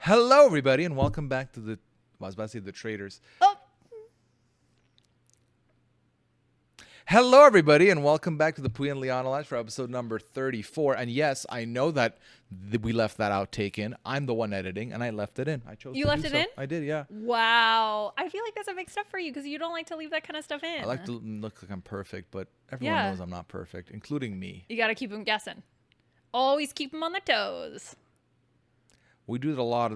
Hello, everybody, and welcome back to I was about to say the Traders. Oh. Hello, everybody, and welcome back to the Pooya and Liana Lounge for episode number 34. And yes, I know that we left that outtake in. I'm the one editing, and I left it in. I chose. You to left do it so. in? I did, yeah. Wow. I feel like that's a big step for you because you don't like to leave that kind of stuff in. I like to look like I'm perfect, but everyone knows I'm not perfect, including me. You got to keep them guessing. Always keep them on their toes. We do it a lot.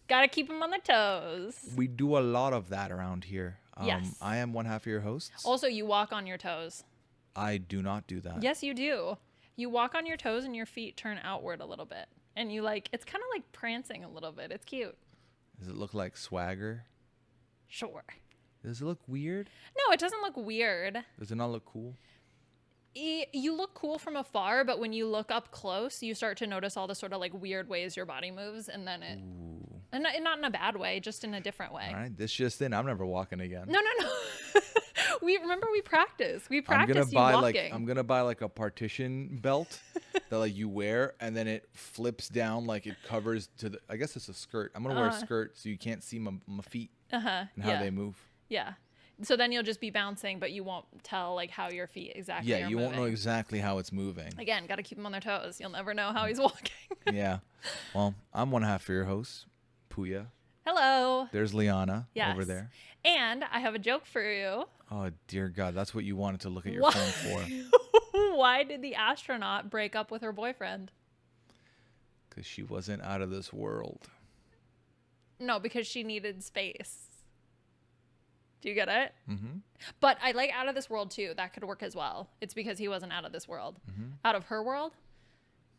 Got to keep them on their toes. We do a lot of that around here. Yes. I am one half of your hosts. Also, you walk on your toes. I do not do that. Yes, you do. You walk on your toes and your feet turn outward a little bit. And you it's kind of like prancing a little bit. It's cute. Does it look like swagger? Sure. Does it look weird? No, it doesn't look weird. Does it not look cool? You look cool from afar, but when you look up close, you start to notice all the sort of like weird ways your body moves, and then and not in a bad way, just in a different way. All right, this just in. I'm never walking again. No. we practice. We practice walking. I'm gonna buy like a partition belt that like you wear, and then it flips down like it covers to the. I guess it's a skirt. I'm gonna wear a skirt so you can't see my feet and how they move. Yeah. So then you'll just be bouncing, but you won't tell like how your feet exactly are you won't know exactly how it's moving. Again, got to keep them on their toes. You'll never know how he's walking. Yeah. Well, I'm one half of your host, Pooya. Hello. There's Liana over there. And I have a joke for you. Oh, dear God. That's what you wanted to look at your phone for. Why did the astronaut break up with her boyfriend? Because she wasn't out of this world. No, because she needed space. Do you get it? Mm-hmm. But I like out of this world too. That could work as well. It's because he wasn't out of this world. Mm-hmm. Out of her world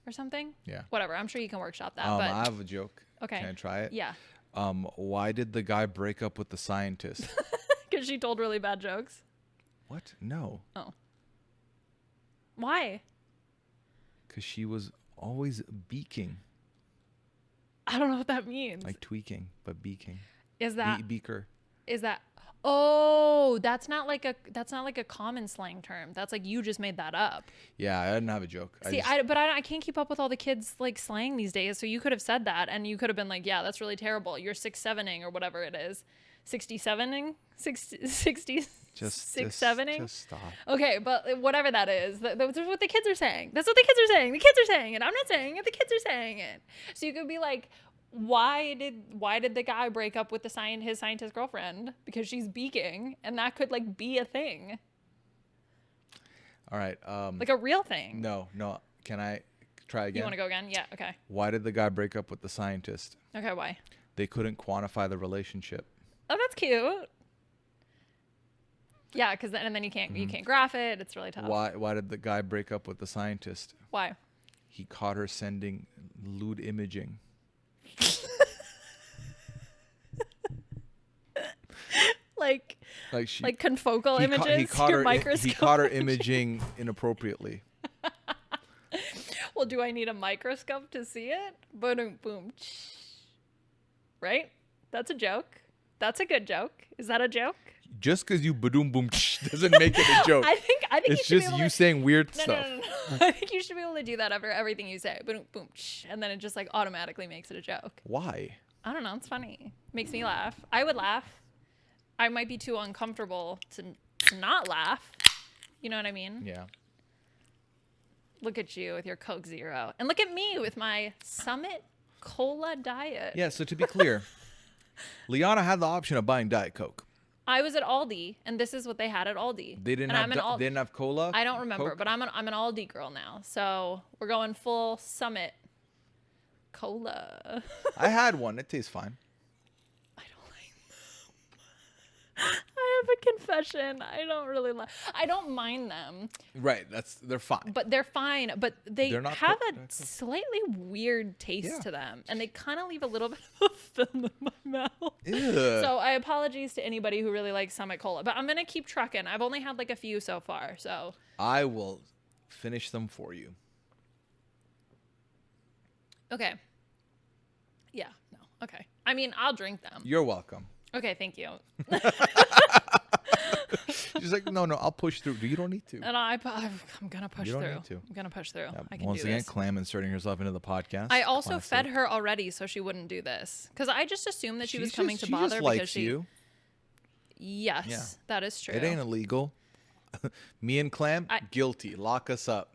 or something? Yeah. Whatever. I'm sure you can workshop that. I have a joke. Okay. Can I try it? Yeah. Why did the guy break up with the scientist? Because she told really bad jokes. What? No. Oh. Why? Because she was always beaking. I don't know what that means. Like tweaking, but beaking. Is that beaker? Is that? Oh, that's not like a common slang term. That's like you just made that up. Yeah, I didn't have a joke. See, I can't keep up with all the kids like slang these days. So you could have said that, and you could have been like, yeah, that's really terrible. You're 6-7ing or whatever it is, 67ing, 60, just 6-7ing. Just stop. Okay, but whatever that is, that's what the kids are saying. That's what the kids are saying. The kids are saying it. I'm not saying it. The kids are saying it. So you could be like, why did the guy break up with his scientist girlfriend? Because she's beaking, and that could like be a thing. All right. Like a real thing. No. Can I try again? You want to go again? Yeah. Okay. Why did the guy break up with the scientist? Okay. Why? They couldn't quantify the relationship. Oh, that's cute. Yeah, because then you can't graph it. It's really tough. Why did the guy break up with the scientist? Why? He caught her sending lewd imaging. like confocal images. He caught her imaging inappropriately. Well, do I need a microscope to see it? Boom, boom. Right? That's a joke. That's a good joke. Is that a joke? Just because you badoom boom doesn't make it a joke. I think it's just you saying weird stuff. No. I think you should be able to do that after everything you say. Boom, boom, and then it just like automatically makes it a joke. Why? I don't know. It's funny. Makes me laugh. I would laugh. I might be too uncomfortable to not laugh. You know what I mean? Yeah. Look at you with your Coke Zero. And look at me with my Summit Cola diet. Yeah, so to be clear, Liana had the option of buying Diet Coke. I was at Aldi, and this is what they had at Aldi. They didn't have cola? I don't remember, Coke? but I'm an Aldi girl now. So we're going full Summit Cola. I had one. It tastes fine. I don't like them. I have a confession. I don't mind them. Right. They're fine. But they're fine. But they have a slightly weird taste Yeah. to them. And they kind of leave a little bit of a film in my mouth. Ew. So I apologize to anybody who really likes Summit Cola. But I'm going to keep trucking. I've only had like a few so far. So I will finish them for you. Okay. Yeah. No. Okay. I mean, I'll drink them. You're welcome. Okay. Thank you. She's like, no, I'll push through. You don't need to. And I'm going to push through. You don't need to. I'm going to push through. Yeah, I can once do again, this. Clam inserting herself into the podcast. I also Classic. fed her already so she wouldn't do this. Because I just assumed that she was coming to bother just because likes she... you. Yes, Yeah. that is true. It ain't illegal. Me and Clam, guilty. Lock us up.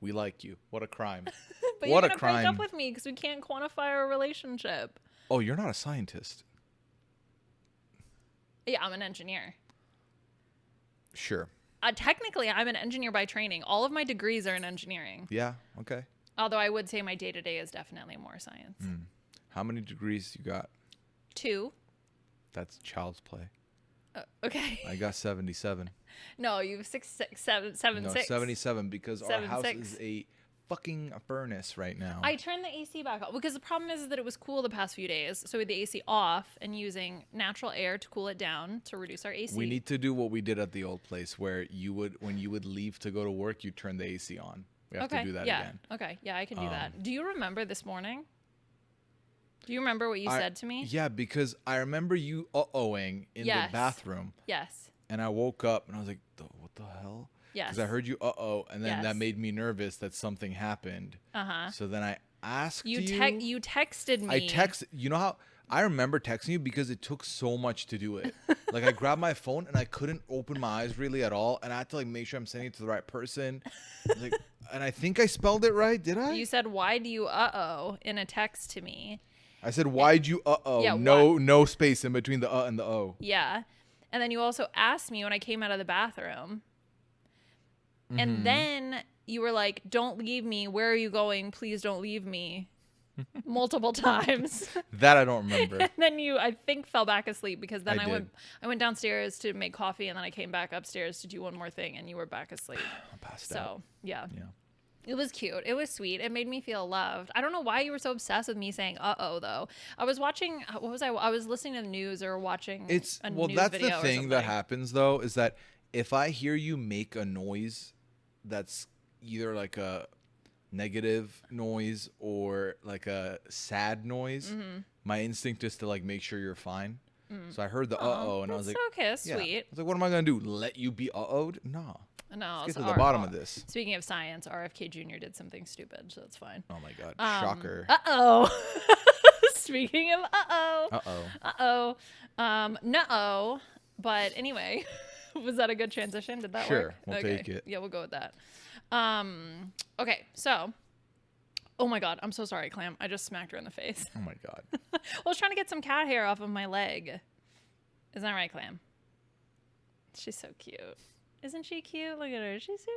We like you. What a crime. But what you're a gonna crime. break up with me because we can't quantify our relationship. Oh, you're not a scientist. Yeah, I'm an engineer. Sure. Technically, I'm an engineer by training. All of my degrees are in engineering. Yeah, okay. Although I would say my day-to-day is definitely more science. How many degrees you got? 2. That's child's play. Okay. I got 77. No, you have 7, No, 6. 77 because our 7, house 6. is a fucking furnace right now. I turned the AC back on because the problem is that it was cool the past few days. So we had the AC off and using natural air to cool it down to reduce our AC. We need to do what we did at the old place where when you would leave to go to work, you turn the AC on. We have to do that again. Okay. Yeah, I can do that. Do you remember this morning? Do you remember what you said to me? Yeah, because I remember you uh-ohing in the bathroom. Yes. And I woke up and I was like, what the hell? Yes. Because I heard you uh-oh, and then that made me nervous that something happened. Uh-huh. So then I asked you. You texted me. You know how I remember texting you because it took so much to do it. Like I grabbed my phone and I couldn't open my eyes really at all, and I had to like make sure I'm sending it to the right person. Like, and I think I spelled it right. Did I? You said, "Why do you uh-oh?" in a text to me. I said, "Why'd you uh-oh?" Yeah, no space in between the and the o. Yeah. And then you also asked me when I came out of the bathroom. And then you were like, "Don't leave me. Where are you going? Please don't leave me." Multiple times. That I don't remember. And then you, I think, fell back asleep because then I went downstairs to make coffee and then I came back upstairs to do one more thing and you were back asleep. I passed out. Yeah. It was cute. It was sweet. It made me feel loved. I don't know why you were so obsessed with me saying "uh-oh" though. I was watching. What was I? I was listening to the news or watching. News That's video the thing that happens though, is that if I hear you make a noise that's either like a negative noise or like a sad noise, my instinct is to like make sure you're fine. So I heard the uh-oh and I was like, okay, that's sweet. I was like, what am I gonna do? Let you be uh-oh'd? No. No, let's get to the bottom of this. Speaking of science, RFK Jr. did something stupid, so that's fine. Oh my god, shocker. Speaking of no. But anyway, was that a good transition? Did that work? Sure, we'll take it. Yeah, we'll go with that. Okay, so. Oh my god, I'm so sorry, Clam. I just smacked her in the face. Oh my god. I was trying to get some cat hair off of my leg. Isn't that right, Clam? She's so cute. Isn't she cute? Look at her. She's so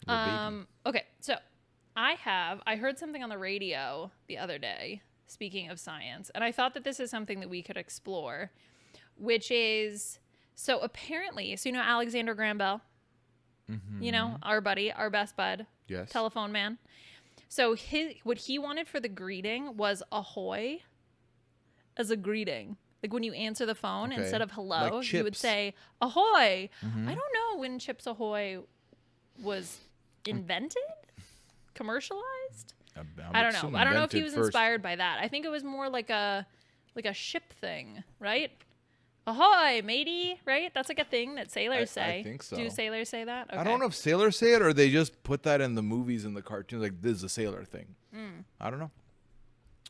cute. Okay, so I heard something on the radio the other day, speaking of science, and I thought that this is something that we could explore, which is, so apparently, so you know Alexander Graham Bell? You know, our buddy, our best bud, yes, telephone man. So what he wanted for the greeting was ahoy as a greeting. Like when you answer the phone, instead of hello, like you would say ahoy. I don't know when Chips Ahoy was invented, commercialized. I don't know. I don't know if he was inspired by that. I think it was more like a ship thing, right? Ahoy, matey, right? That's like a thing that sailors say. I think so. Do sailors say that? Okay. I don't know if sailors say it or they just put that in the movies and the cartoons. Like, this is a sailor thing. I don't know.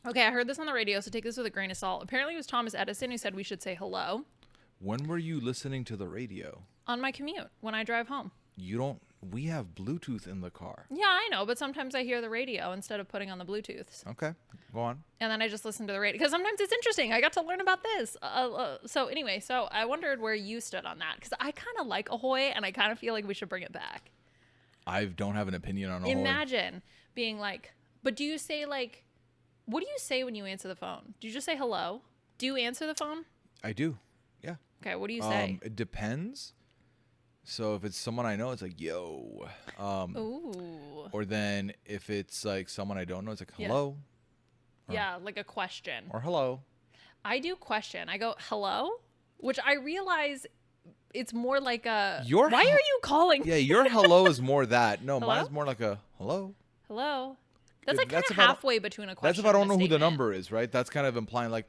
Okay, I heard this on the radio, so take this with a grain of salt. Apparently, it was Thomas Edison who said we should say hello. When were you listening to the radio? On my commute, when I drive home. We have Bluetooth in the car. Yeah, I know, but sometimes I hear the radio instead of putting on the Bluetooths. Okay, go on. And then I just listen to the radio because sometimes it's interesting. I got to learn about this. So anyway, so I wondered where you stood on that because I kind of like ahoy and I kind of feel like we should bring it back. I don't have an opinion on ahoy. Imagine being like, but do you say like, what do you say when you answer the phone? Do you just say hello? Do you answer the phone? I do, yeah. Okay, what do you say? It depends. So if it's someone I know, it's like, yo. Ooh. Or then if it's like someone I don't know, it's like, hello. Yeah, like a question. Or hello. I do question. I go, hello? Which I realize it's more like a, why are you calling? Yeah, your hello is more that. No, Hello? mine's more like a hello. Hello? That's like kind of if I halfway between a question That's if I don't and a know who the statement. number is, right? That's kind of implying like,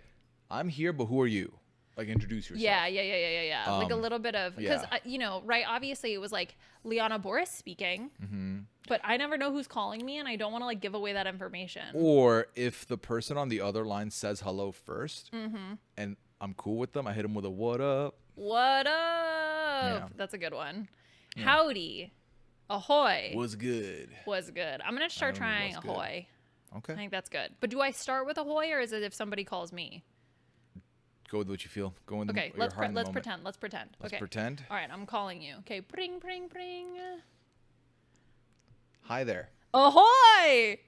I'm here, but who are you? Like introduce yourself. Yeah. Like a little bit of, because, yeah. Right, obviously it was like Liana Boris speaking, but I never know who's calling me and I don't want to like give away that information. Or if the person on the other line says hello first and I'm cool with them, I hit them with a what up. What up? Yeah. That's a good one. Yeah. Howdy. Ahoy. Was good. Was good. I'm going to start trying ahoy. Okay. I think that's good. But do I start with ahoy or is it if somebody calls me? Go with what you feel. Go in the Okay, let's pretend. Let's pretend. Let's okay. pretend. All right, I'm calling you. Okay, bring, bring, bring. Hi there. Ahoy!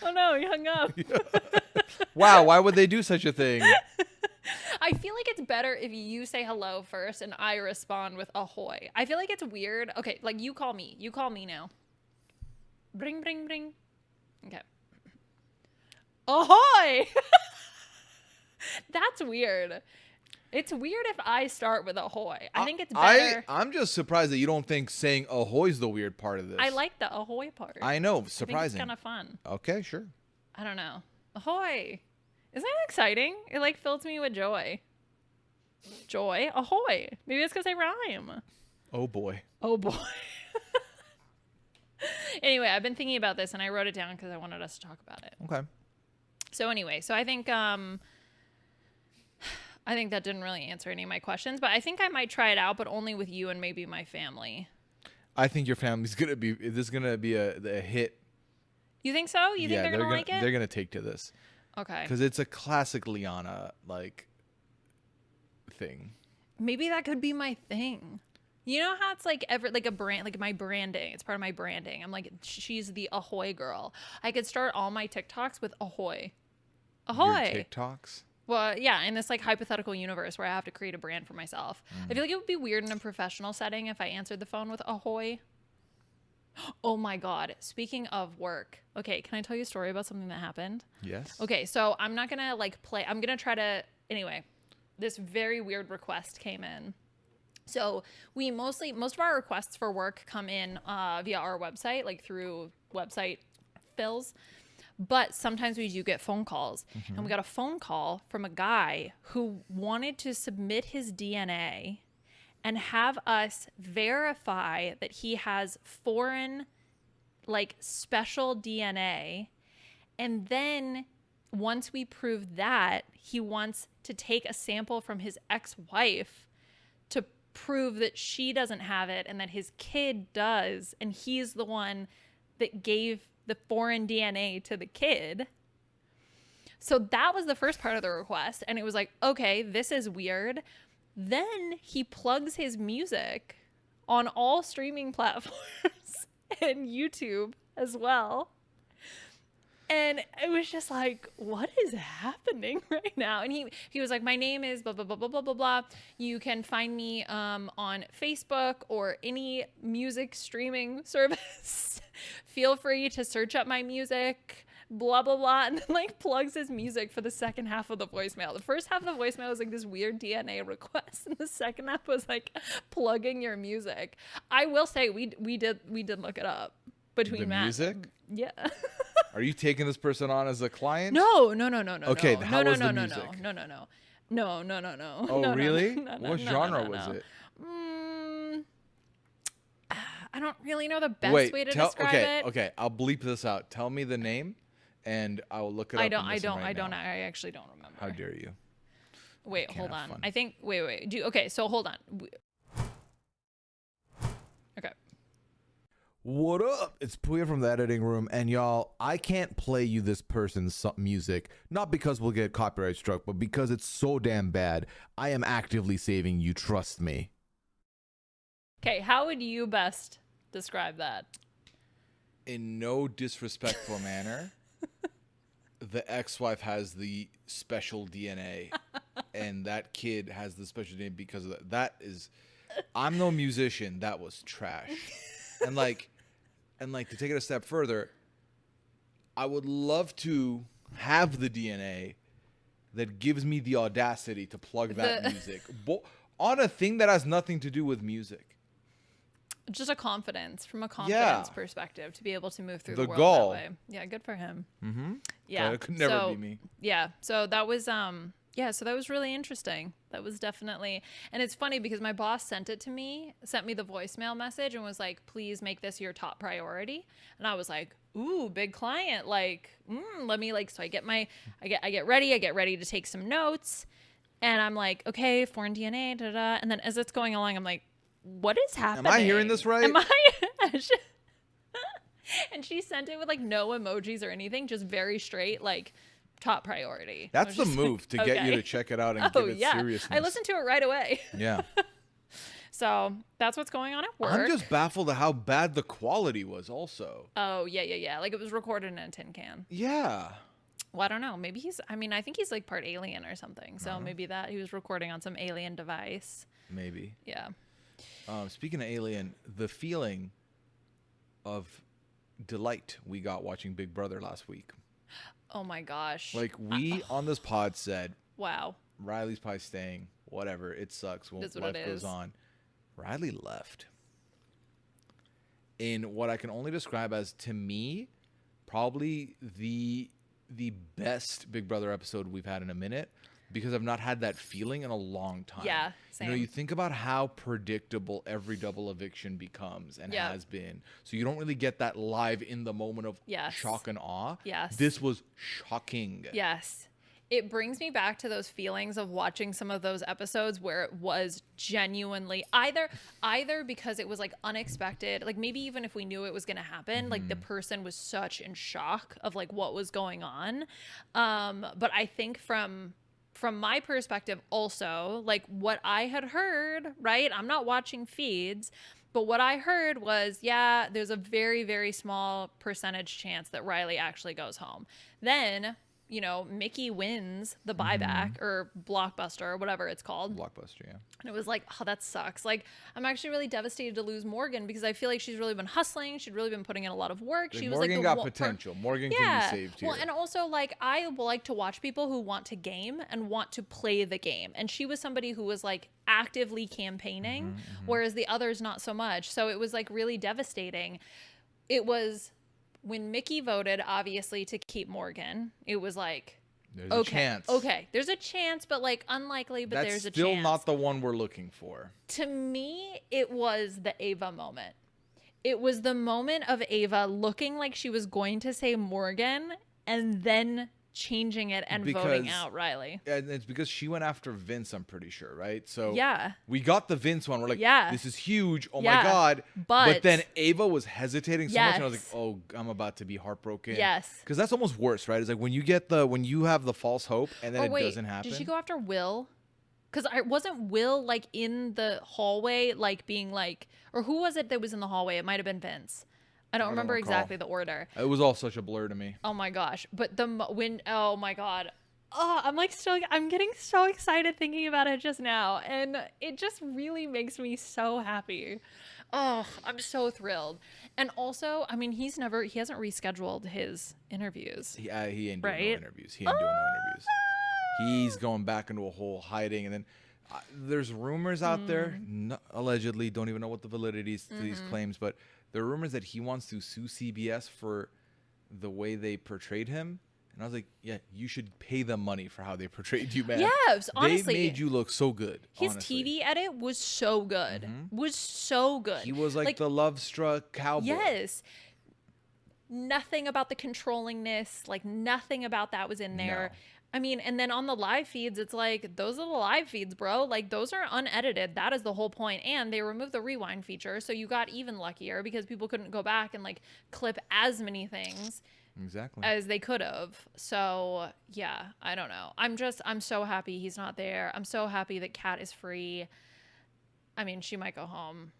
Oh no, he hung up. Wow, why would they do such a thing? I feel like it's better if you say hello first and I respond with ahoy. I feel like it's weird. Okay, like you call me. You call me now. Bring, bring, bring. Okay. Ahoy! That's weird. It's weird if I start with ahoy. I think it's better. I'm just surprised that you don't think saying ahoy's the weird part of this. I like the ahoy part. I know, surprising. I think it's kind of fun. Okay, sure. I don't know. Ahoy. Isn't that exciting? It like fills me with joy. Joy? Ahoy. Maybe it's because I rhyme. Oh boy. Oh boy. Anyway, I've been thinking about this and I wrote it down because I wanted us to talk about it. Okay. So anyway, I think that didn't really answer any of my questions, but I think I might try it out, but only with you and maybe my family. I think your family's gonna be. This is gonna be a hit. You think so? You think they're gonna like it? They're gonna take to this. Okay. Because it's a classic Liana like thing. Maybe that could be my thing. You know how it's like like a brand, like my branding. It's part of my branding. I'm like, she's the ahoy girl. I could start all my TikToks with ahoy. Ahoy. Your TikToks? Well, yeah, in this like hypothetical universe where I have to create a brand for myself. I feel like it would be weird in a professional setting if I answered the phone with ahoy. Oh my God. Speaking of work. Okay, can I tell you a story about something that happened? Yes. Okay, so I'm not gonna like play. I'm gonna try to, anyway, this very weird request came in. So most of our requests for work come in via our website, like through website fills. But sometimes we do get phone calls. And we got a phone call from a guy who wanted to submit his DNA and have us verify that he has foreign, like, special DNA. And then once we prove that, he wants to take a sample from his ex-wife to prove that she doesn't have it and that his kid does. And he's the one that gave the foreign DNA to the kid. So that was the first part of the request. And it was like, okay, this is weird. Then he plugs his music on all streaming platforms and YouTube as well. And it was just like, what is happening right now? And he was like, my name is blah, blah, blah, blah, blah, blah, blah. You can find me on Facebook or any music streaming service. Feel free to search up my music, blah, blah, blah. And then like plugs his music for the second half of the voicemail. The first half of the voicemail was like this weird DNA request. And the second half was like plugging your music. I will say we did look it up between the Matt. Music? Yeah. Are you taking this person on as a client? No. Okay, how was the music? No. Oh, really? What genre was it? I don't really know the best way to describe it. Okay, I'll bleep this out. Tell me the name, and I will look it up. I actually don't remember. How dare you? Wait, hold on. I think. Wait. Okay, so hold on. Okay. What up? It's Pooya from the editing room, and y'all, I can't play you this person's music, not because we'll get copyright struck, but because it's so damn bad. I am actively saving you, trust me. Okay, how would you best describe that? In no disrespectful manner, the ex-wife has the special DNA, and that kid has the special DNA because of that. That is, I'm no musician. That was trash. And like to take it a step further, I would love to have the DNA that gives me the audacity to plug that music on a thing that has nothing to do with music. Just a confidence from a confidence perspective to be able to move through the world gall. that way. Yeah, good for him. Mm-hmm. Yeah, It could never be me. Yeah, so that was so that was really interesting. That was definitely, and it's funny because my boss sent me the voicemail message and was like, "Please make this your top priority." And I was like, "Ooh, big client! Like, let me like." So I get ready to take some notes, and I'm like, "Okay, foreign DNA, da da." And then as it's going along, I'm like, what is happening? Am I hearing this right? And she sent it with like no emojis or anything, just very straight, like top priority. That's the move to get you to check it out and give it seriousness. I listened to it right away. Yeah. So that's what's going on at work. I'm just baffled at how bad the quality was also. Oh, yeah. Like it was recorded in a tin can. Yeah. Well, I don't know. Maybe I think he's like part alien or something. So maybe that he was recording on some alien device. Maybe. Yeah. Speaking of alien, the feeling of delight we got watching Big Brother last week. Oh my gosh. Like we on this pod said, wow, Riley's probably staying. Whatever, it sucks. Life goes on. Riley left in what I can only describe as, to me, probably the best Big Brother episode we've had in a minute. Because I've not had that feeling in a long time. Yeah, same. You think about how predictable every double eviction becomes and has been. So you don't really get that live in the moment of shock and awe. Yes. This was shocking. Yes. It brings me back to those feelings of watching some of those episodes where it was genuinely either because it was like unexpected, like maybe even if we knew it was going to happen, like the person was such in shock of like what was going on. But I think from my perspective also, like what I had heard, right? I'm not watching feeds, but what I heard was, there's a very, very small percentage chance that Riley actually goes home. Then, Mickey wins the buyback or Blockbuster or whatever it's called. Blockbuster, yeah. And it was like, oh, that sucks. Like, I'm actually really devastated to lose Morgan because I feel like she's really been hustling. She'd really been putting in a lot of work. She was Morgan like got potential. Morgan can be saved here. Well, and also like I like to watch people who want to game and want to play the game. And she was somebody who was like actively campaigning, whereas the others not so much. So it was like really devastating. It was when Mickey voted, obviously, to keep Morgan, it was like, there's a chance. Okay, there's a chance, but like unlikely, but there's a chance. That's still not the one we're looking for. To me, it was the Ava moment. It was the moment of Ava looking like she was going to say Morgan and then changing it and voting out Riley. And it's because she went after Vince, I'm pretty sure, right? So yeah, we got the Vince one. We're like, this is huge. Oh my God. But then Ava was hesitating so much, and I was like, oh, I'm about to be heartbroken. Yes. Because that's almost worse, right? It's like when you have the false hope and then it doesn't happen. Did she go after Will? Because I wasn't Will like in the hallway, like being like, or who was it that was in the hallway? It might have been Vince. I don't remember exactly the order. It was all such a blur to me. Oh my gosh. But oh my God. Oh, I'm getting so excited thinking about it just now. And it just really makes me so happy. Oh, I'm so thrilled. And also, I mean, he hasn't rescheduled his interviews. He ain't doing no interviews. He ain't doing no interviews. He's going back into a whole hiding. And then there's rumors out there, allegedly, don't even know what the validity is to these claims, but there are rumors that he wants to sue CBS for the way they portrayed him. And I was like, yeah, you should pay them money for how they portrayed you, man. Yes, honestly. They made you look so good. His TV edit was so good. Was so good. He was like the love-struck cowboy. Yes. Nothing about the controllingness, like nothing about that was in there. No. I mean, and then on the live feeds, it's like, those are the live feeds, bro. Like, those are unedited. That is the whole point. And they removed the rewind feature, so you got even luckier because people couldn't go back and, like, clip as many things as they could have. So, yeah, I don't know. I'm so happy he's not there. I'm so happy that Kat is free. I mean, she might go home,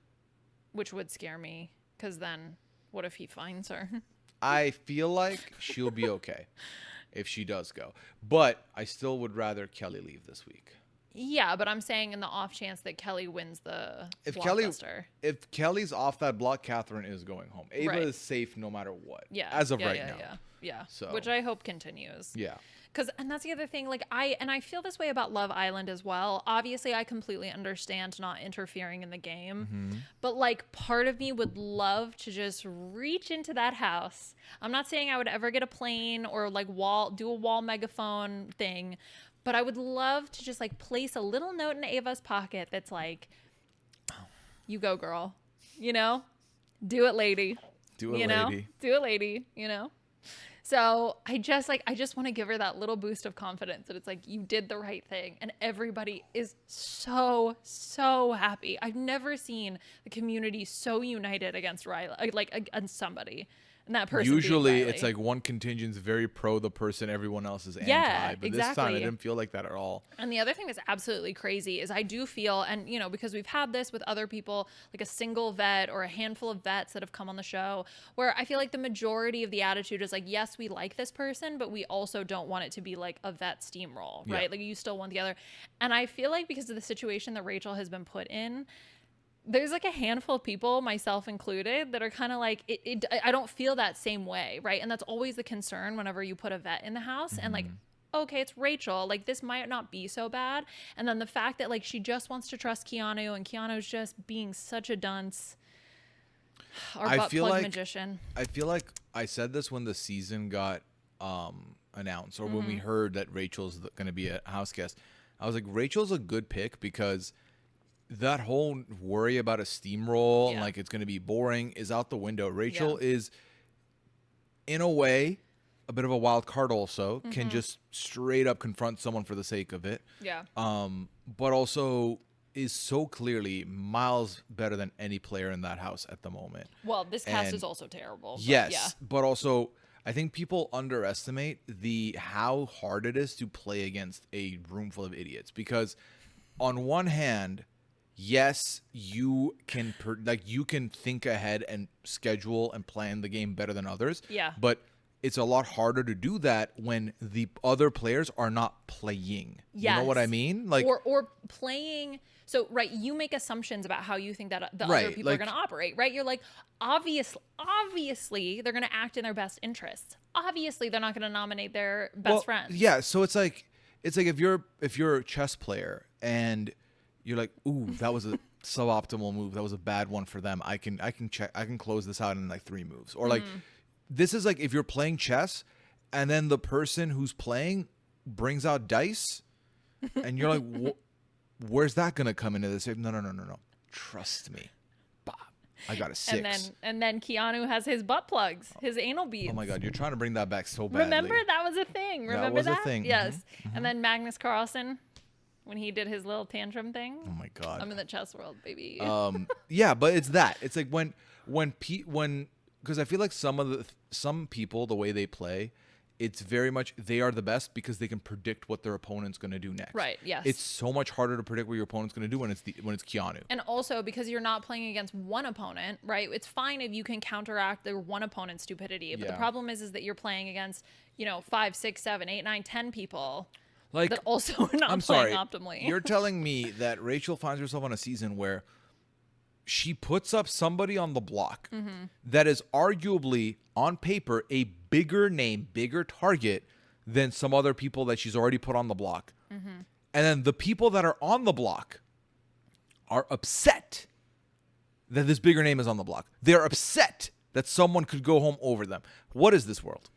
which would scare me, because then what if he finds her? I feel like she'll be okay. If she does go. But I still would rather Kelly leave this week. Yeah, but I'm saying in the off chance that Kelly wins the If blockbuster. if Kelly's off that block, Catherine is going home. Ava Right. is safe no matter what. Yeah. As of yeah, right yeah, now. Yeah. So Which I hope continues. yeah. And that's the other thing, like I feel this way about Love Island as well. Obviously, I completely understand not interfering in the game, but like part of me would love to just reach into that house. I'm not saying I would ever get a plane or like do a wall megaphone thing, but I would love to just like place a little note in Ava's pocket that's like, "You go, girl," you know, "Do it, lady." Do it, you know? lady. Do it, lady. You know. So I just want to give her that little boost of confidence that it's like, you did the right thing. And everybody is so, so happy. I've never seen the community so united against Riley, like against somebody. And that person Usually being Riley. it's like one contingent's very pro the person, everyone else is Yeah, anti. But this time exactly. it didn't feel like that at all. And the other thing that's absolutely crazy is I do feel, and you know, because we've had this with other people, like a single vet or a handful of vets that have come on the show, where I feel like the majority of the attitude is like, yes, we like this person, but we also don't want it to be like a vet steamroll, right? Yeah. Like you still want the other. And I feel like because of the situation that Rachel has been put in, there's like a handful of people, myself included, that are kind of like, I don't feel that same way, right? And that's always the concern whenever you put a vet in the house and like, okay, it's Rachel, like this might not be so bad. And then the fact that like she just wants to trust Keanu and Keanu's just being such a dunce. Our butt plug magician. I feel like I said this when the season got announced, or when we heard that Rachel's going to be a house guest. I was like, Rachel's a good pick because that whole worry about a steamroll and like it's going to be boring is out the window. Rachel is, in a way, a bit of a wild card also, can just straight up confront someone for the sake of it. Yeah. But also is so clearly miles better than any player in that house at the moment. Well, this cast is also terrible. Yes, but also I think people underestimate how hard it is to play against a room full of idiots, because on one hand, yes, you can you can think ahead and schedule and plan the game better than others. Yeah. But it's a lot harder to do that when the other players are not playing. Yes. You know what I mean? Like or playing. So right, you make assumptions about how you think that the other people are going to operate. Right? You're like, obviously they're going to act in their best interests. Obviously they're not going to nominate their best friends. Yeah. So it's like if you're a chess player and you're like, ooh, that was a suboptimal move. That was a bad one for them. I can close this out in like 3 moves. Or like, this is like if you're playing chess and then the person who's playing brings out dice and you're like, where's that going to come into this? No. Trust me. Bob, I got a 6. And then Keanu has his butt plugs, his anal beads. Oh my God, you're trying to bring that back so badly. Remember that was a thing. Remember that? Was a thing. Yes. And then Magnus Carlsen, when he did his little tantrum thing. Oh my God. I'm in the chess world, baby. Yeah, but it's that. It's like when because I feel like some people, the way they play, it's very much they are the best because they can predict what their opponent's going to do next. Right. Yes. It's so much harder to predict what your opponent's going to do when it's Keanu. And also because you're not playing against one opponent, right? It's fine if you can counteract the one opponent's stupidity, but the problem is that you're playing against 5, 6, 7, 8, 9, 10 people. Like, that also are not playing optimally. You're telling me that Rachel finds herself on a season where she puts up somebody on the block that is arguably, on paper, a bigger name, bigger target than some other people that she's already put on the block. And then the people that are on the block are upset that this bigger name is on the block. They're upset that someone could go home over them. What is this world?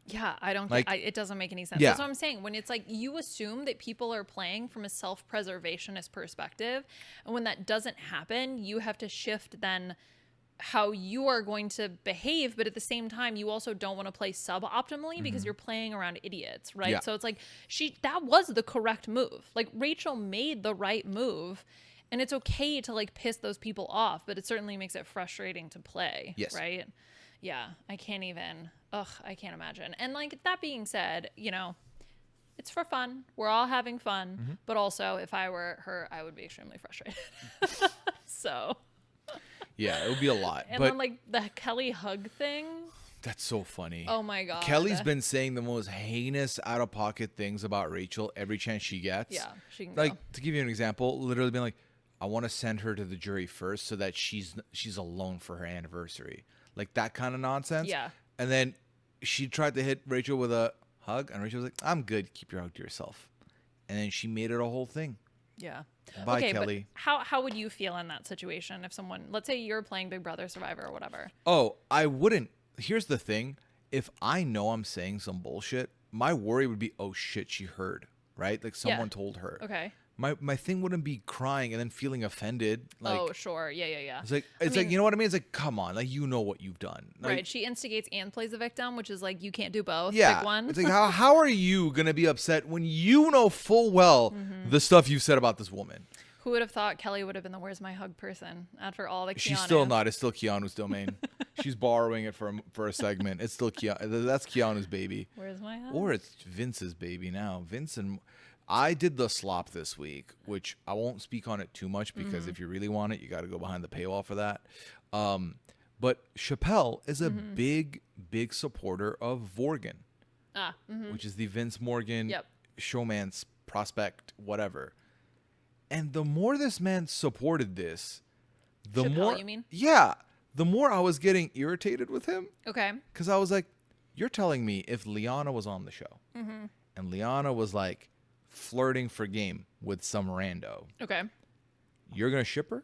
Yeah, I don't think it doesn't make any sense. Yeah. That's what I'm saying. When it's like you assume that people are playing from a self-preservationist perspective, and when that doesn't happen, you have to shift then how you are going to behave, but at the same time, you also don't want to play suboptimally because you're playing around idiots, right? Yeah. So it's like that was the correct move. Like Rachel made the right move, and it's okay to like piss those people off, but it certainly makes it frustrating to play, right? Yeah, I can't imagine. And like that being said, it's for fun. We're all having fun, but also if I were her, I would be extremely frustrated. So yeah, it would be a lot. And then like the Kelly hug thing. That's so funny. Oh my God. Kelly's been saying the most heinous, out of pocket things about Rachel every chance she gets. Yeah, she can like go. to give you an example, literally being like, I want to send her to the jury first so that she's alone for her anniversary, like that kind of nonsense. Yeah. And then she tried to hit Rachel with a hug, and Rachel was like, "I'm good. Keep your hug to yourself." And then she made it a whole thing. Yeah. Bye, okay, Kelly. But how would you feel in that situation if someone, let's say you're playing Big Brother Survivor or whatever? Oh, I wouldn't. Here's the thing. If I know I'm saying some bullshit, my worry would be, oh shit, she heard, right? Like someone told her. Okay. My thing wouldn't be crying and then feeling offended. Like, oh, sure. Yeah. It's like like, you know what I mean? It's like, come on, like, you know what you've done. Like, Right. She instigates and plays the victim, which is like, you can't do both. yeah. Pick one. It's like, how are you gonna be upset when you know full well the stuff you said about this woman? Who would have thought Kelly would have been the "Where's my hug" person after all the Keanu? She's still not. It's still Keanu's domain. She's borrowing it for a segment. It's still Keanu. That's Keanu's baby. Where's my hug? Or it's Vince's baby now. Vince and I did the slop this week, which I won't speak on it too much because if you really want it, you got to go behind the paywall for that. But Chappelle is a big supporter of Vorgan, which is the Vince Morgan showman's prospect, whatever. And the more this man supported this, the Chappelle, more, you mean? Yeah, the more I was getting irritated with him. Okay. Because I was like, you're telling me if Liana was on the show and Liana was like flirting for game with some rando, Okay. you're going to ship her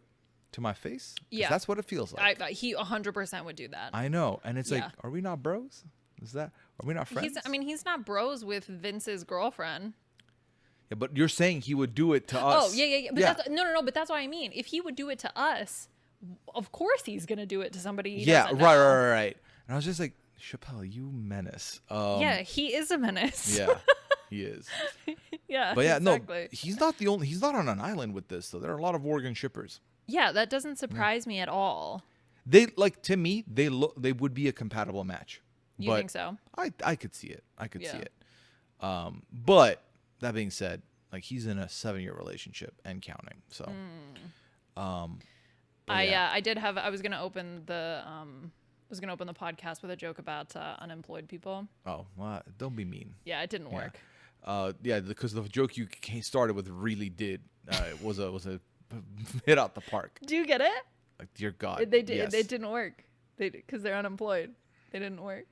to my face? 'Cause Yeah. that's what it feels like. He 100% would do that. I know. And it's Yeah. like, are we not bros? Are we not friends? He's not bros with Vince's girlfriend. Yeah, but you're saying he would do it to us. Oh, yeah. But that's, no. But that's what I mean. If he would do it to us, of course he's going to do it to somebody he doesn't know. Right. And I was just like, Chappelle, you menace. Yeah, he is a menace. Yeah, he is. Yeah, But yeah, exactly. no, he's not the only. He's not on an island with this, though. There are a lot of Oregon shippers. Yeah, that doesn't surprise me at all. They to me, they would be a compatible match. You think so? I could see it. I could see Yeah. it. But that being said, like, he's in a 7-year relationship and counting. So, I did have. I was gonna open the podcast with a joke about unemployed people. Oh, well, don't be mean. Yeah, it didn't work. Yeah, because the joke you started with really did was a hit out the park. Do you get it? Like, dear God, They did. yes. It didn't work. Because they're unemployed. They didn't work.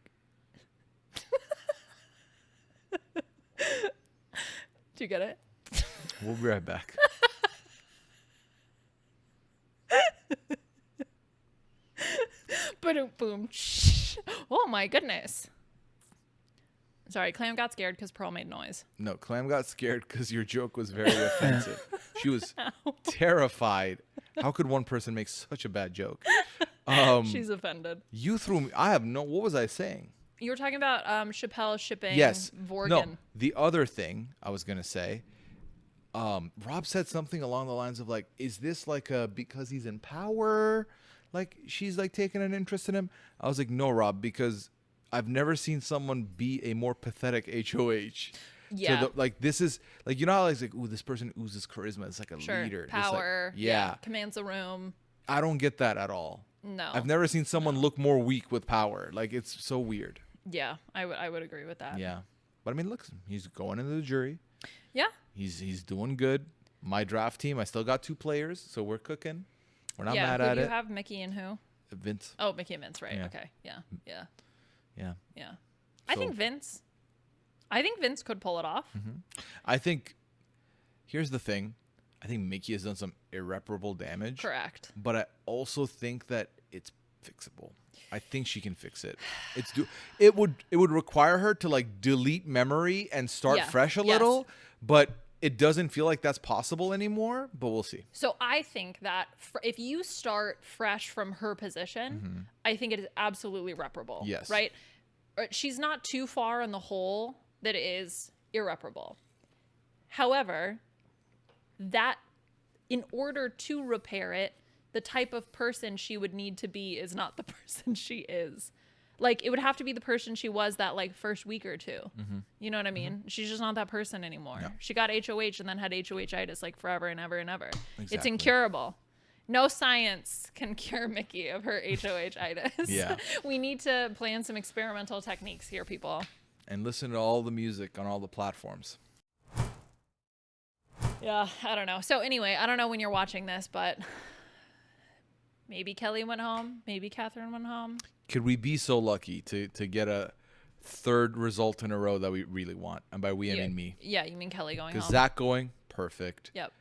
Do you get it? We'll be right back. Boom. Oh my goodness. Sorry, Clam got scared because Pearl made noise. No, Clam got scared because your joke was very offensive. She was terrified. How could one person make such a bad joke? She's offended. You threw me. What was I saying? You were talking about Chappelle shipping Vorgan. No, the other thing I was going to say, Rob said something along the lines of like, is this like because he's in power? Like she's like taking an interest in him? I was like, no, Rob, because I've never seen someone be a more pathetic HOH. Yeah. Like this is like, you know how it's like, ooh, this person oozes charisma. It's like a leader. Power. Like, yeah. Commands the room. I don't get that at all. No. I've never seen someone look more weak with power. Like it's so weird. Yeah, I would agree with that. Yeah. But I mean, look, he's going into the jury. Yeah. He's doing good. My draft team, I still got 2 players, so we're cooking. We're not mad who at do it. you have, Mickey and who? Vince. Oh, Mickey and Vince, right. Yeah. Okay. Yeah. Yeah. I think Vince could pull it off. I think, here's the thing. I think Mickey has done some irreparable damage. Correct. But I also think that it's fixable. I think she can fix it. It would require her to like delete memory and start fresh a little, but it doesn't feel like that's possible anymore, but we'll see. So I think that if you start fresh from her position, I think it is absolutely reparable. Yes. Right? She's not too far in the hole that it is irreparable. However, that in order to repair it, the type of person she would need to be is not the person she is. Like, it would have to be the person she was that, like, first week or two. You know what I mean? She's just not that person anymore. No. She got HOH and then had HOH-itis, like, forever and ever and ever. Exactly. It's incurable. No science can cure Mickey of her HOH-itis. Yeah. We need to plan some experimental techniques here, people. And listen to all the music on all the platforms. Yeah, I don't know. So anyway, I don't know when you're watching this, but maybe Kelly went home. Maybe Catherine went home. Could we be so lucky to get a third result in a row that we really want? And by we, I mean me. Yeah, you mean Kelly going home. Because Zach going, perfect. Yep.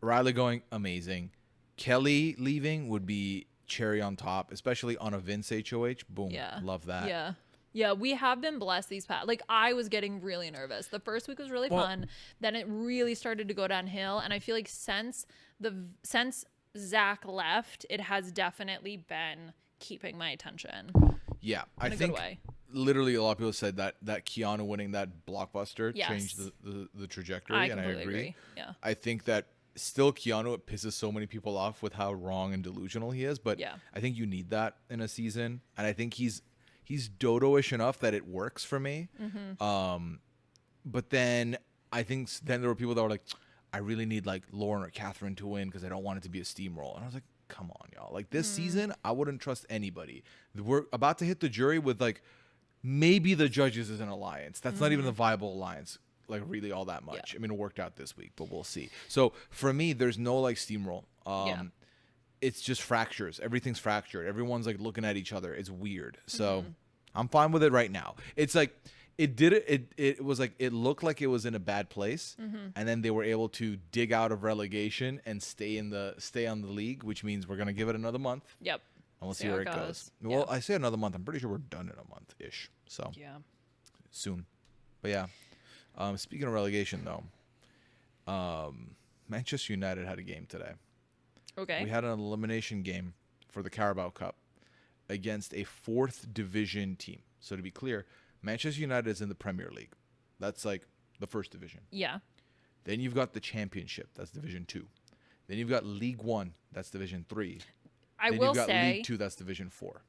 Riley going, amazing. Kelly leaving would be cherry on top, especially on a Vince HOH. Boom. Yeah. Love that. Yeah. Yeah, we have been blessed these past. Like, I was getting really nervous. The first week was really fun. Then it really started to go downhill. And I feel like since Zach left, it has definitely been keeping my attention. Yeah. In a good way. Literally a lot of people said that Keanu winning that blockbuster changed the trajectory. And I agree. Yeah. I think that still Keanu, it pisses so many people off with how wrong and delusional he is. But I think you need that in a season. And I think he's dodo-ish enough that it works for me. But then I think then there were people that were like, I really need like Lauren or Catherine to win because I don't want it to be a steamroll. And I was like, come on, y'all. Like this season, I wouldn't trust anybody. We're about to hit the jury with like maybe the judges is an alliance. That's not even a viable alliance, like really all that much. I mean, it worked out this week, but we'll see. So for me, there's no like steamroll. It's just fractures. Everything's fractured. Everyone's like looking at each other. It's weird. So I'm fine with it right now. It's like it was like it looked like it was in a bad place, and then they were able to dig out of relegation and stay on the league, which means we're gonna give it another month. Yep. And we'll see where it goes. Well, I say another month. I'm pretty sure we're done in a month ish. So soon. But yeah. Speaking of relegation though, Manchester United had a game today. Okay. We had an elimination game for the Carabao Cup against a 4th division team. So to be clear, Manchester United is in the Premier League. That's like the 1st division. Yeah. Then you've got the Championship. That's Division 2. Then you've got League 1. That's Division 3. Then you've got League 2. That's Division 4.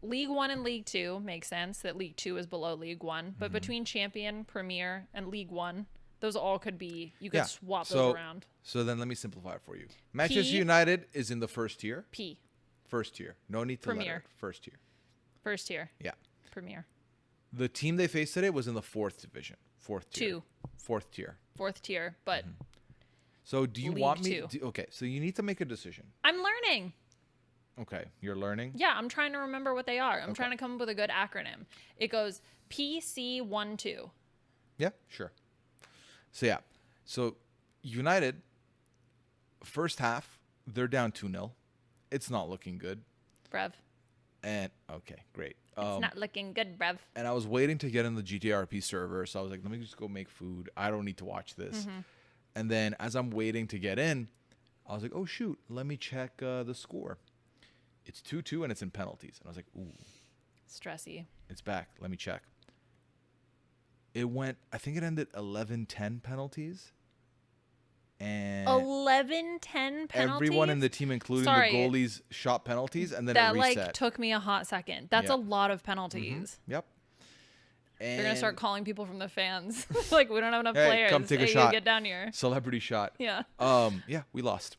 League 1 and League 2 makes sense that League 2 is below League 1. But between Champion, Premier, and League 1, those all could be, you could swap those around. So then let me simplify it for you. Manchester United is in the 1st tier. P. 1st tier. No need to Premier. letter. 1st tier. 1st tier. Yeah. Premier. The team they faced today was in the 4th division. 4th tier. 2. 4th tier. 4th tier. But So do you want me okay, so you need to make a decision. I'm learning. Okay, you're learning? Yeah, I'm trying to remember what they are. I'm trying to come up with a good acronym. It goes PC12. Yeah, sure. So yeah. So United first half, they're down 2-0. It's not looking good. Brev. And okay, great. It's not looking good, Brev. And I was waiting to get in the GTRP server, so I was like, let me just go make food. I don't need to watch this. And then as I'm waiting to get in, I was like, oh shoot, let me check the score. It's 2-2 and it's in penalties. And I was like, ooh. Stressy. It's back. Let me check. It went, I think it ended 11-10 penalties. And 11-10 penalties? everyone in the team, including the goalies, shot penalties, and then it reset. That like took me a hot second. That's a lot of penalties. Yep. And they're gonna start calling people from the fans. Like, we don't have enough players. Come take a shot. Get down here. Celebrity shot. Yeah. Yeah, we lost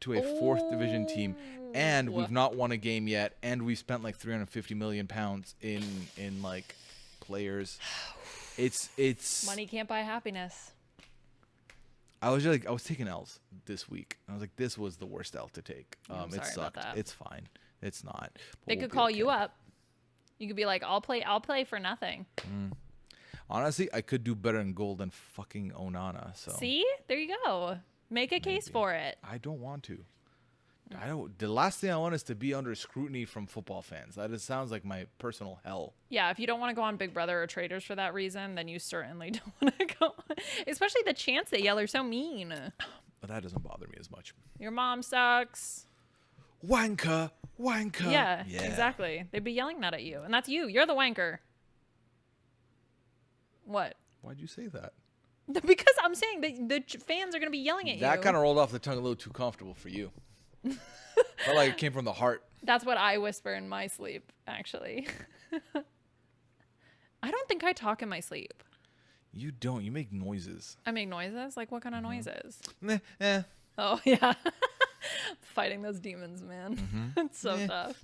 to a 4th division team, and we've not won a game yet, and we spent like 350 million pounds in like players. It's money can't buy happiness. I was taking L's this week. I was like, this was the worst L to take. It sucked. It's fine. It's not. They could call you up. You could be like, I'll play for nothing. Honestly, I could do better in goal than fucking Onana. So see, there you go. Make a case for it. I don't want to. The last thing I want is to be under scrutiny from football fans. That just sounds like my personal hell. Yeah, if you don't want to go on Big Brother or Traitors for that reason, then you certainly don't want to go. Especially the chants they yell are so mean. But that doesn't bother me as much. Your mom sucks. Wanker, wanker. Yeah, exactly. They'd be yelling that at you. And that's you. You're the wanker. What? Why'd you say that? Because I'm saying that the fans are going to be yelling at you. That kind of rolled off the tongue a little too comfortable for you. Felt like it came from the heart. That's what I whisper in my sleep, actually. I don't think I talk in my sleep. You don't. You make noises. I make noises? Like what kind of noises? Eh. Oh, yeah. Fighting those demons, man. Mm-hmm. It's so tough.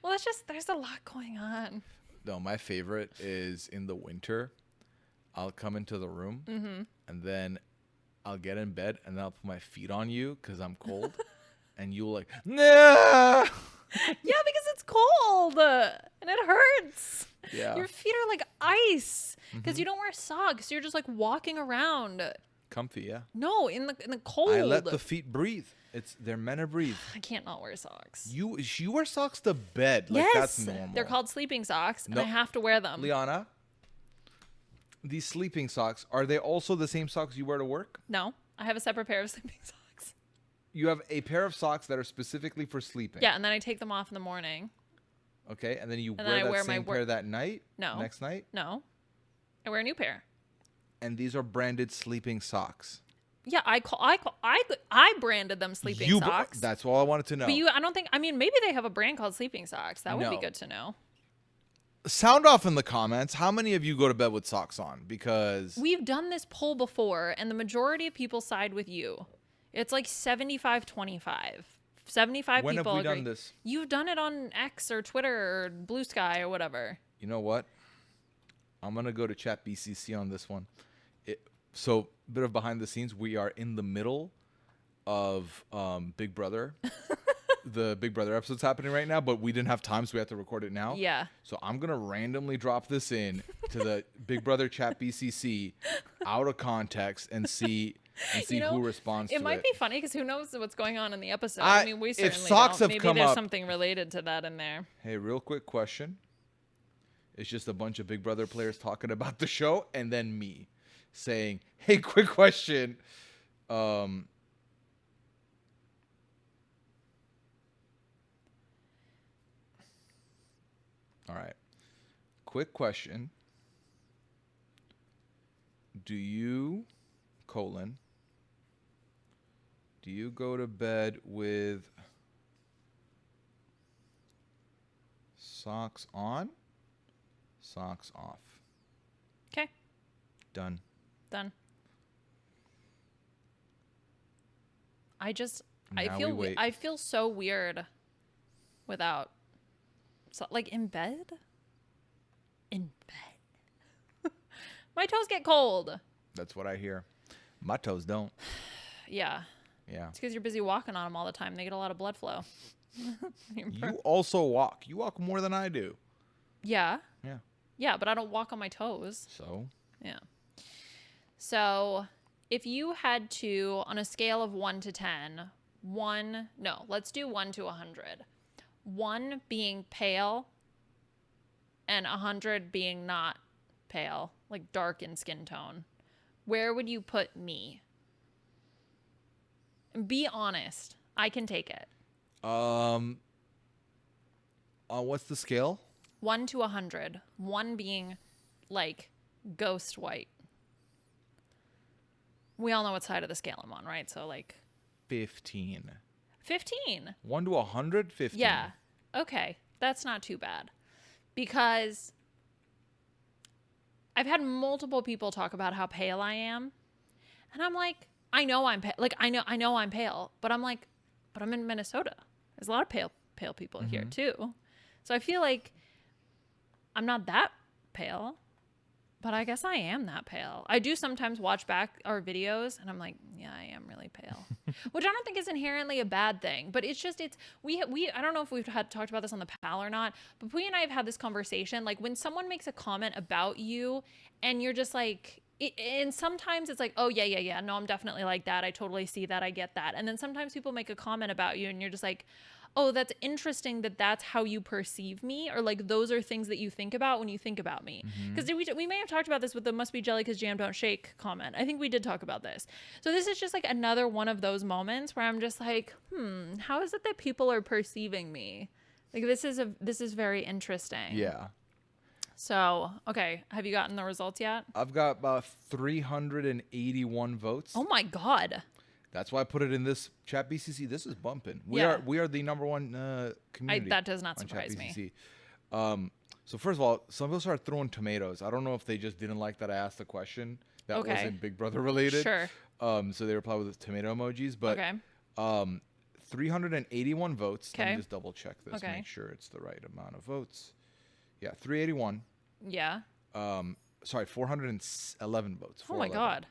Well, it's just, there's a lot going on. No, my favorite is in the winter. I'll come into the room and then I'll get in bed and then I'll put my feet on you because I'm cold. And you'll like, nah! Yeah, because it's cold and it hurts. Yeah. Your feet are like ice because you don't wear socks. You're just like walking around. Comfy, yeah. No, in the cold. I let the feet breathe. They're meant to breathe. I can't not wear socks. You wear socks to bed. Like, that's normal. They're called sleeping socks, and No. I have to wear them. Liana, these sleeping socks, are they also the same socks you wear to work? No, I have a separate pair of sleeping socks. You have a pair of socks that are specifically for sleeping. Yeah, and then I take them off in the morning. Okay, and then you And wear then I that wear my same pair that night? No. Next night? No, I wear a new pair. And these are branded sleeping socks. Yeah, I branded them sleeping socks. That's all I wanted to know. But I don't think, I mean, maybe they have a brand called sleeping socks. That would be No. good to know. Sound off in the comments. How many of you go to bed with socks on? Because We've done this poll before, and the majority of people side with you. It's like 75-25. 75 when have people we agree. done this? You've done it on X or Twitter or Blue Sky or whatever. You know what? I'm going to go to chat BCC on this one. So, bit of behind the scenes. We are in the middle of Big Brother. The Big Brother episode's happening right now, but we didn't have time, so we have to record it now. Yeah. So I'm going to randomly drop this in to the Big Brother chat BCC out of context and see who responds to it. It might be funny because who knows what's going on in the episode. I mean, we if certainly socks don't. have Maybe come there's up- something related to that in there. Hey, real quick question. It's just a bunch of Big Brother players talking about the show and then me saying, hey, quick question. All right. Quick question. Do you go to bed with socks on, socks off? Okay. Done. Done. I Now we wait. I feel so weird without like in bed. In bed. My toes get cold. That's what I hear. My toes don't. Yeah. Yeah. It's because you're busy walking on them all the time. They get a lot of blood flow. You also walk. You walk more than I do. Yeah. Yeah. Yeah, but I don't walk on my toes. So? Yeah. So if you had to, on a scale of 1 to 10, let's do 1 to 100. 1 being pale and 100 being not pale, like dark in skin tone. Where would you put me? Be honest. I can take it. What's the scale? 1 to 100. 1 being like ghost white. We all know what side of the scale I'm on, right? So like 15. 15. 1 to 100? 15. Yeah. Okay. That's not too bad. Because I've had multiple people talk about how pale I am. And I'm like, I know I'm pale. Like I know I'm pale, but I'm like, but I'm in Minnesota. There's a lot of pale people here too. So I feel like I'm not that pale, but I guess I am that pale. I do sometimes watch back our videos and I'm like, yeah, I am really pale, which I don't think is inherently a bad thing, but it's we I don't know if we've talked about this on the pal or not, but Pooya and I have had this conversation. Like when someone makes a comment about you and you're just like, and sometimes it's like, oh yeah, no, I'm definitely like that. I totally see that. I get that. And then sometimes people make a comment about you and you're just like, oh, that's interesting that that's how you perceive me, or like those are things that you think about when you think about me. Because we may have talked about this with the must be jelly because jam don't shake comment. I think we did talk about this. So this is just like another one of those moments where I'm just like, how is it that people are perceiving me? Like this is very interesting. Yeah. So, okay, have you gotten the results yet? I've got about 381 votes. Oh my God. That's why I put it in this chat BCC. This is bumping. We Yeah. are the number one community. That does not on surprise chat me. BCC. So first of all, some people started throwing tomatoes. I don't know if they just didn't like that I asked the question that Okay. wasn't Big Brother related. Sure. So they reply with tomato emojis, but Okay. 381 votes. Let me Okay. just double check this, Okay. make sure it's the right amount of votes. Yeah, 381. Yeah. Sorry, 411 votes. Oh my 411.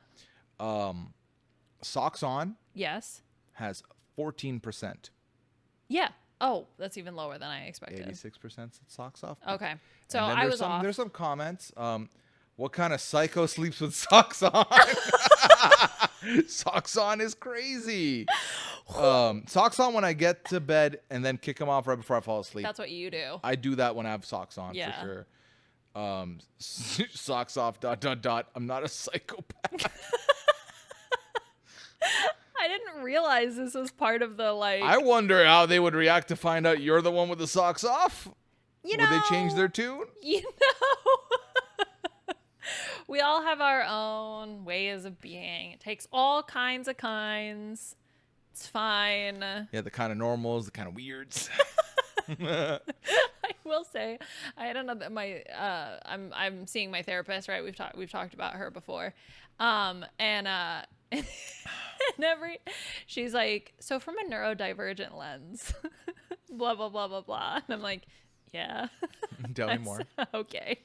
God. Socks On Yes. has 14%. Yeah. Oh, that's even lower than I expected. 86% said socks off. Okay. So And then I was off. There's some comments. What kind of psycho sleeps with socks on? Socks on is crazy. Socks on when I get to bed and then kick them off right before I fall asleep. That's what you do. I do that when I have socks on Yeah. for sure. Socks off. ... I'm not a psychopath. I didn't realize this was part of the like. I wonder how they would react to find out you're the one with the socks off. You Would they change their tune? You know. We all have our own ways of being. It takes all kinds of kinds. It's fine. Yeah, the kind of normals, the kind of weirds. I will say, I don't know that my I'm seeing my therapist, right? We've talked about her before, and she's like, so from a neurodivergent lens, blah blah blah blah blah, and I'm like, yeah. Tell me more. Okay.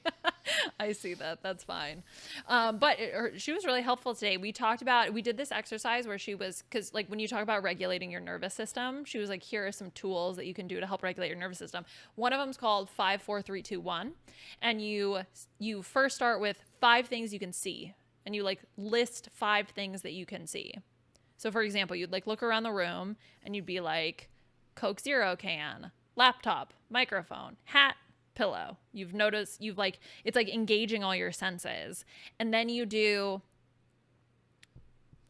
I see that. That's fine. But she was really helpful today. We did this exercise where because like when you talk about regulating your nervous system, she was like, here are some tools that you can do to help regulate your nervous system. One of them is called 5, 4, 3, 2, 1. And you first start with 5 things you can see. And you like list 5 things that you can see. So for example, you'd like look around the room and you'd be like, Coke Zero can, laptop, microphone, hat, pillow. You've noticed, it's like engaging all your senses. And then you do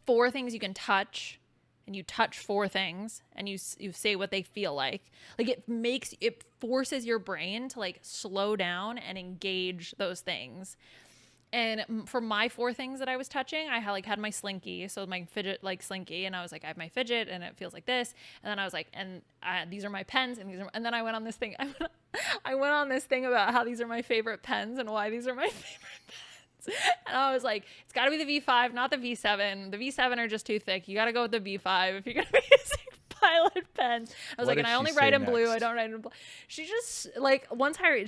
4 things you can touch, and you touch 4 things, and you say what they feel like. Like it forces your brain to like slow down and engage those things. And for my 4 things that I was touching, I had my slinky, so my fidget like slinky, and I was like, I have my fidget, and it feels like this. And then I was like, and these are my pens, and then I went on this thing. I went on this thing about how these are my favorite pens and why these are my favorite pens. And I was like, it's got to be the V5, not the V7. The V7 are just too thick. You got to go with the V5 if you're gonna be using Pilot pens. I was like, and I only write in blue. I don't write in blue. She just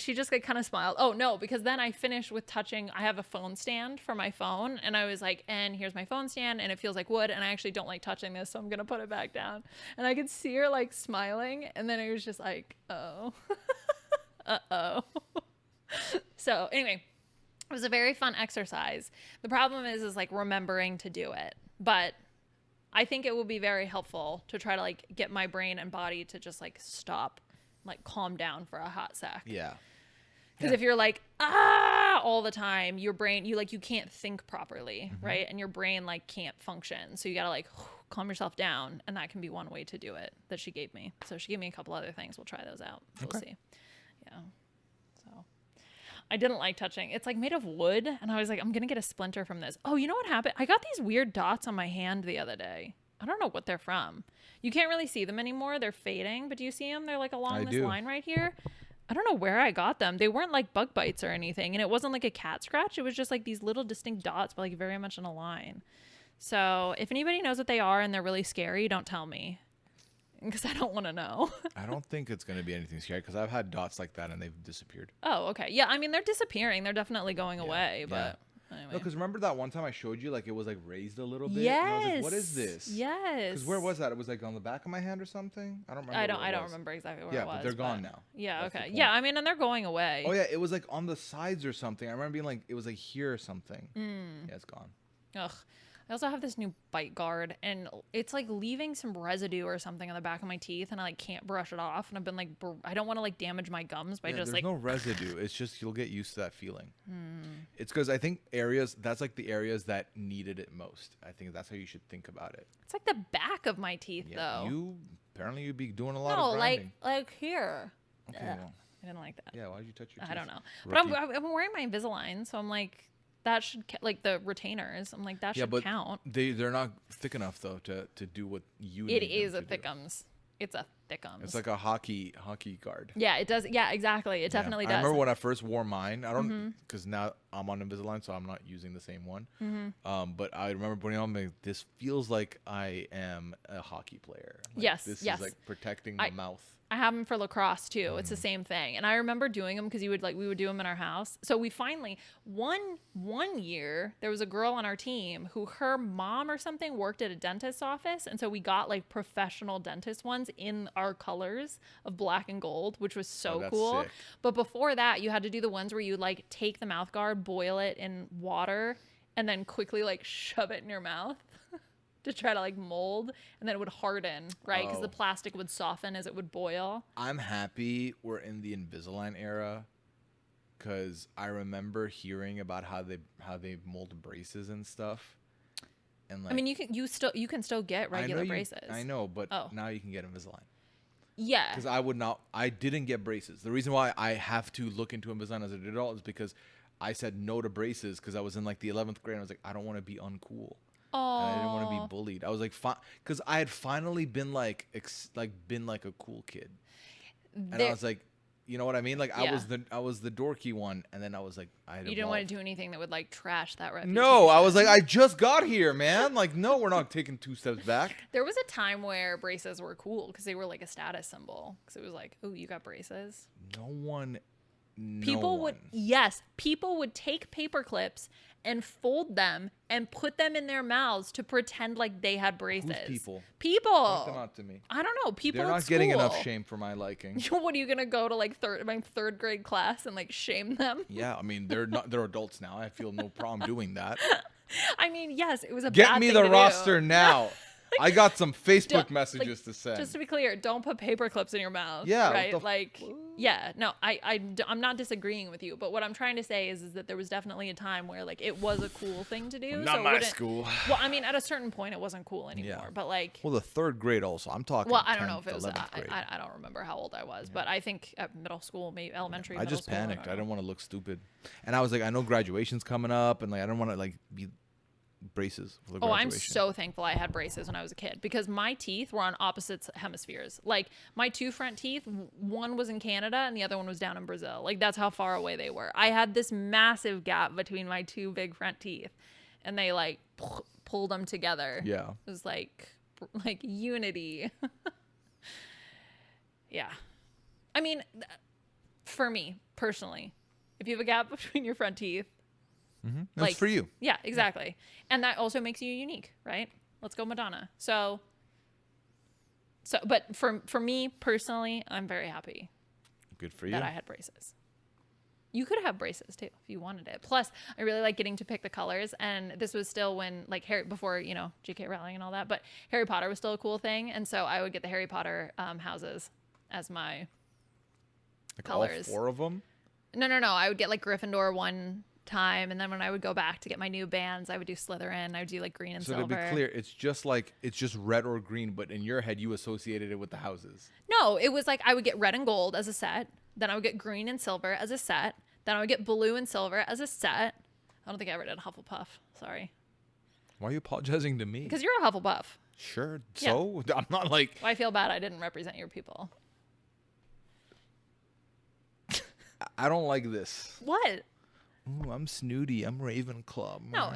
she just like kind of smiled. Oh no, because then I finished with touching. I have a phone stand for my phone, and I was like, and here's my phone stand, and it feels like wood, and I actually don't like touching this, so I'm gonna put it back down. And I could see her like smiling, and then it was just like, oh, uh-oh. So anyway, it was a very fun exercise. The problem is like remembering to do it, but I think it will be very helpful to try to like get my brain and body to just like stop, like calm down for a hot sec. Yeah. Because if you're like, all the time, your brain, you can't think properly, right? And your brain like can't function. So you got to like calm yourself down. And that can be one way to do it that she gave me. So she gave me a couple other things. We'll try those out. We'll see. Yeah. So I didn't like touching. It's like made of wood. And I was like, I'm going to get a splinter from this. Oh, you know what happened? I got these weird dots on my hand the other day. I don't know what they're from. You can't really see them anymore. They're fading. But do you see them? They're like along this line right here. I don't know where I got them. They weren't like bug bites or anything. And it wasn't like a cat scratch. It was just like these little distinct dots, but like very much in a line. So if anybody knows what they are and they're really scary, don't tell me. Because I don't want to know. I don't think it's going to be anything scary because I've had dots like that and they've disappeared. Oh, okay. Yeah, I mean, they're disappearing. They're definitely going away. But anyway. No, because remember that one time I showed you, like, it was like raised a little bit? Yes. And I was like, what is this? Yes. Because where was that? It was like on the back of my hand or something? I don't remember. I don't remember exactly where it was. Yeah, but they're gone now. Yeah, That's okay. the Yeah, I mean, and they're going away. Oh, yeah, it was like on the sides or something. I remember being like, it was like here or something. Yeah, it's gone. Ugh. I also have this new bite guard, and it's like leaving some residue or something on the back of my teeth, and I like can't brush it off. And I've been like, I don't want to like damage my gums by just there's like. no residue. It's just you'll get used to that feeling. It's because I think that's like the areas that needed it most. I think that's how you should think about it. It's like the back of my teeth, though. Apparently you'd be doing a lot of grinding. like here. Okay, well. I didn't like that. Yeah, why did you touch your teeth? I don't know, but I'm wearing my Invisalign, so I'm like. That should like the retainers. I'm like that should count. They're not thick enough though to do what you. It is a thickums. It's a thickums. It's like a hockey guard. Yeah, it does. Yeah, exactly. It definitely does. I remember when I first wore mine. I don't, because now I'm on Invisalign, so I'm not using the same one. But I remember putting on, like, this feels like I am a hockey player. Like, yes. This is like protecting the mouth. I have them for lacrosse too. It's the same thing. And I remember doing them because we would do them in our house. So we finally, one year, there was a girl on our team who her mom or something worked at a dentist's office. And so we got like professional dentist ones in our colors of black and gold, which was so cool. Sick. But before that, you had to do the ones where you like take the mouth guard, boil it in water, and then quickly like shove it in your mouth. To try to like mold, and then it would harden, right? Because the plastic would soften as it would boil. I'm happy we're in the Invisalign era, because I remember hearing about how they mold braces and stuff. And like, I mean, you can still get regular braces. I know, but now you can get Invisalign. Yeah. Because I didn't get braces. The reason why I have to look into Invisalign as an adult is because I said no to braces because I was in like the 11th grade. And I was like, I don't want to be uncool. And I didn't want to be bullied. I was like, because I had finally been like a cool kid, and I was like, you know what I mean? Like I was the dorky one, and then I was like, you didn't want to do anything that would like trash that reputation. No, I was like, I just got here, man. Like, no, we're not taking 2 steps back. There was a time where braces were cool because they were like a status symbol. Because it was like, oh, you got braces. People would take paper clips and fold them and put them in their mouths to pretend like they had braces. Who's people? People. Point them out to me. I don't know. People. They're not getting enough shame for my liking. What are you gonna go to like my third grade class and like shame them? Yeah, I mean they're adults now. I feel no problem doing that. I mean, yes, it was a Get bad me thing the to roster do. now. I got some Facebook messages to send. Just to be clear, don't put paper clips in your mouth. Yeah. Right. No, I'm not disagreeing with you, but what I'm trying to say is that there was definitely a time where like it was a cool thing to do. Not my school. Well, I mean, at a certain point, it wasn't cool anymore. But like. Well, the 3rd grade also. I'm talking. Well, I don't know if it was. Grade. I don't remember how old I was, but I think at middle school, maybe elementary. I just panicked. I don't didn't want to look stupid, and I was like, I know graduation's coming up, and like I don't want to like be braces for the graduation. I'm so thankful I had braces when I was a kid because my teeth were on opposite hemispheres. Like my 2 front teeth, one was in Canada and the other one was down in Brazil. Like that's how far away they were. I had this massive gap between my 2 big front teeth, and they like pulled them together. Yeah, it was like unity. Yeah, I mean, for me personally, if you have a gap between your front teeth. Mm-hmm. That's for you. Yeah, exactly. And that also makes you unique, right? Let's go Madonna. So but for me personally, I'm very happy. Good for you. That I had braces. You could have braces too if you wanted it. Plus, I really like getting to pick the colors, and this was still when like before, J.K. Rowling and all that, but Harry Potter was still a cool thing, and so I would get the Harry Potter houses as my colors. All 4 of them? No. I would get like Gryffindor one time, and then when I would go back to get my new bands, I would do Slytherin. I would do like green and silver. So to be clear, it's just red or green, but in your head you associated it with the houses. No, it was like I would get red and gold as a set, then I would get green and silver as a set, then I would get blue and silver as a set. I don't think I ever did Hufflepuff. Sorry. Why are you apologizing to me? Because you're a Hufflepuff. Sure. So I'm not like. Well, I feel bad I didn't represent your people. I don't like this. What? Ooh, I'm snooty. I'm Ravenclaw. No.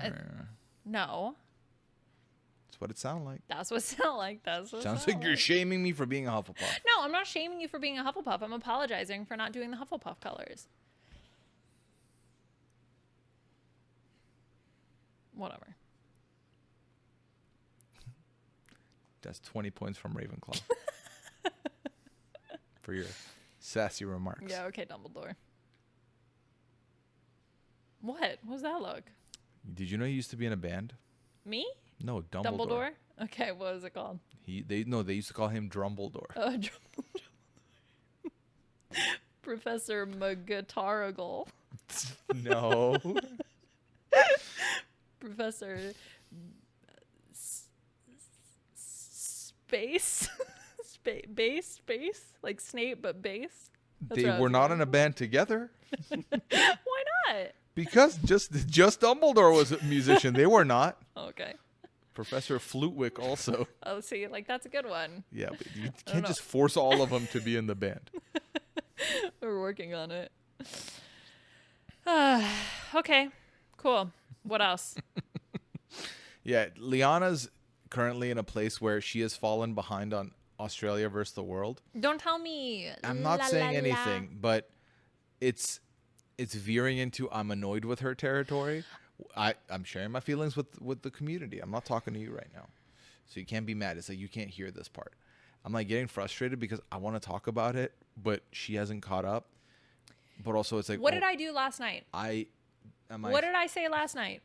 No. That's what it sounds like. That's what it sounds like. Sounds like you're shaming me for being a Hufflepuff. No, I'm not shaming you for being a Hufflepuff. I'm apologizing for not doing the Hufflepuff colors. Whatever. That's 20 points from Ravenclaw. For your sassy remarks. Yeah, okay, Dumbledore. What was that look? Did you know he used to be in a band? Me? No, Dumbledore. Okay, what was it called? They used to call him Drumbledore. Professor McGuitaragle. No. Professor Space. Space? Like Snape, but bass? They were not in a band together. Why not? Because just Dumbledore was a musician. They were not. Okay. Professor Flutwick also. Oh, see, like that's a good one. Yeah, but you can't just force all of them to be in the band. We're working on it. Okay, cool. What else? Yeah, Liana's currently in a place where she has fallen behind on Australia versus the world. Don't tell me. I'm not saying anything, but it's veering into I'm annoyed with her territory. I'm sharing my feelings with the community. I'm not talking to you right now. So you can't be mad. It's like you can't hear this part. I'm like getting frustrated because I want to talk about it, but she hasn't caught up. But also it's like, what did I do last night? What did I say last night?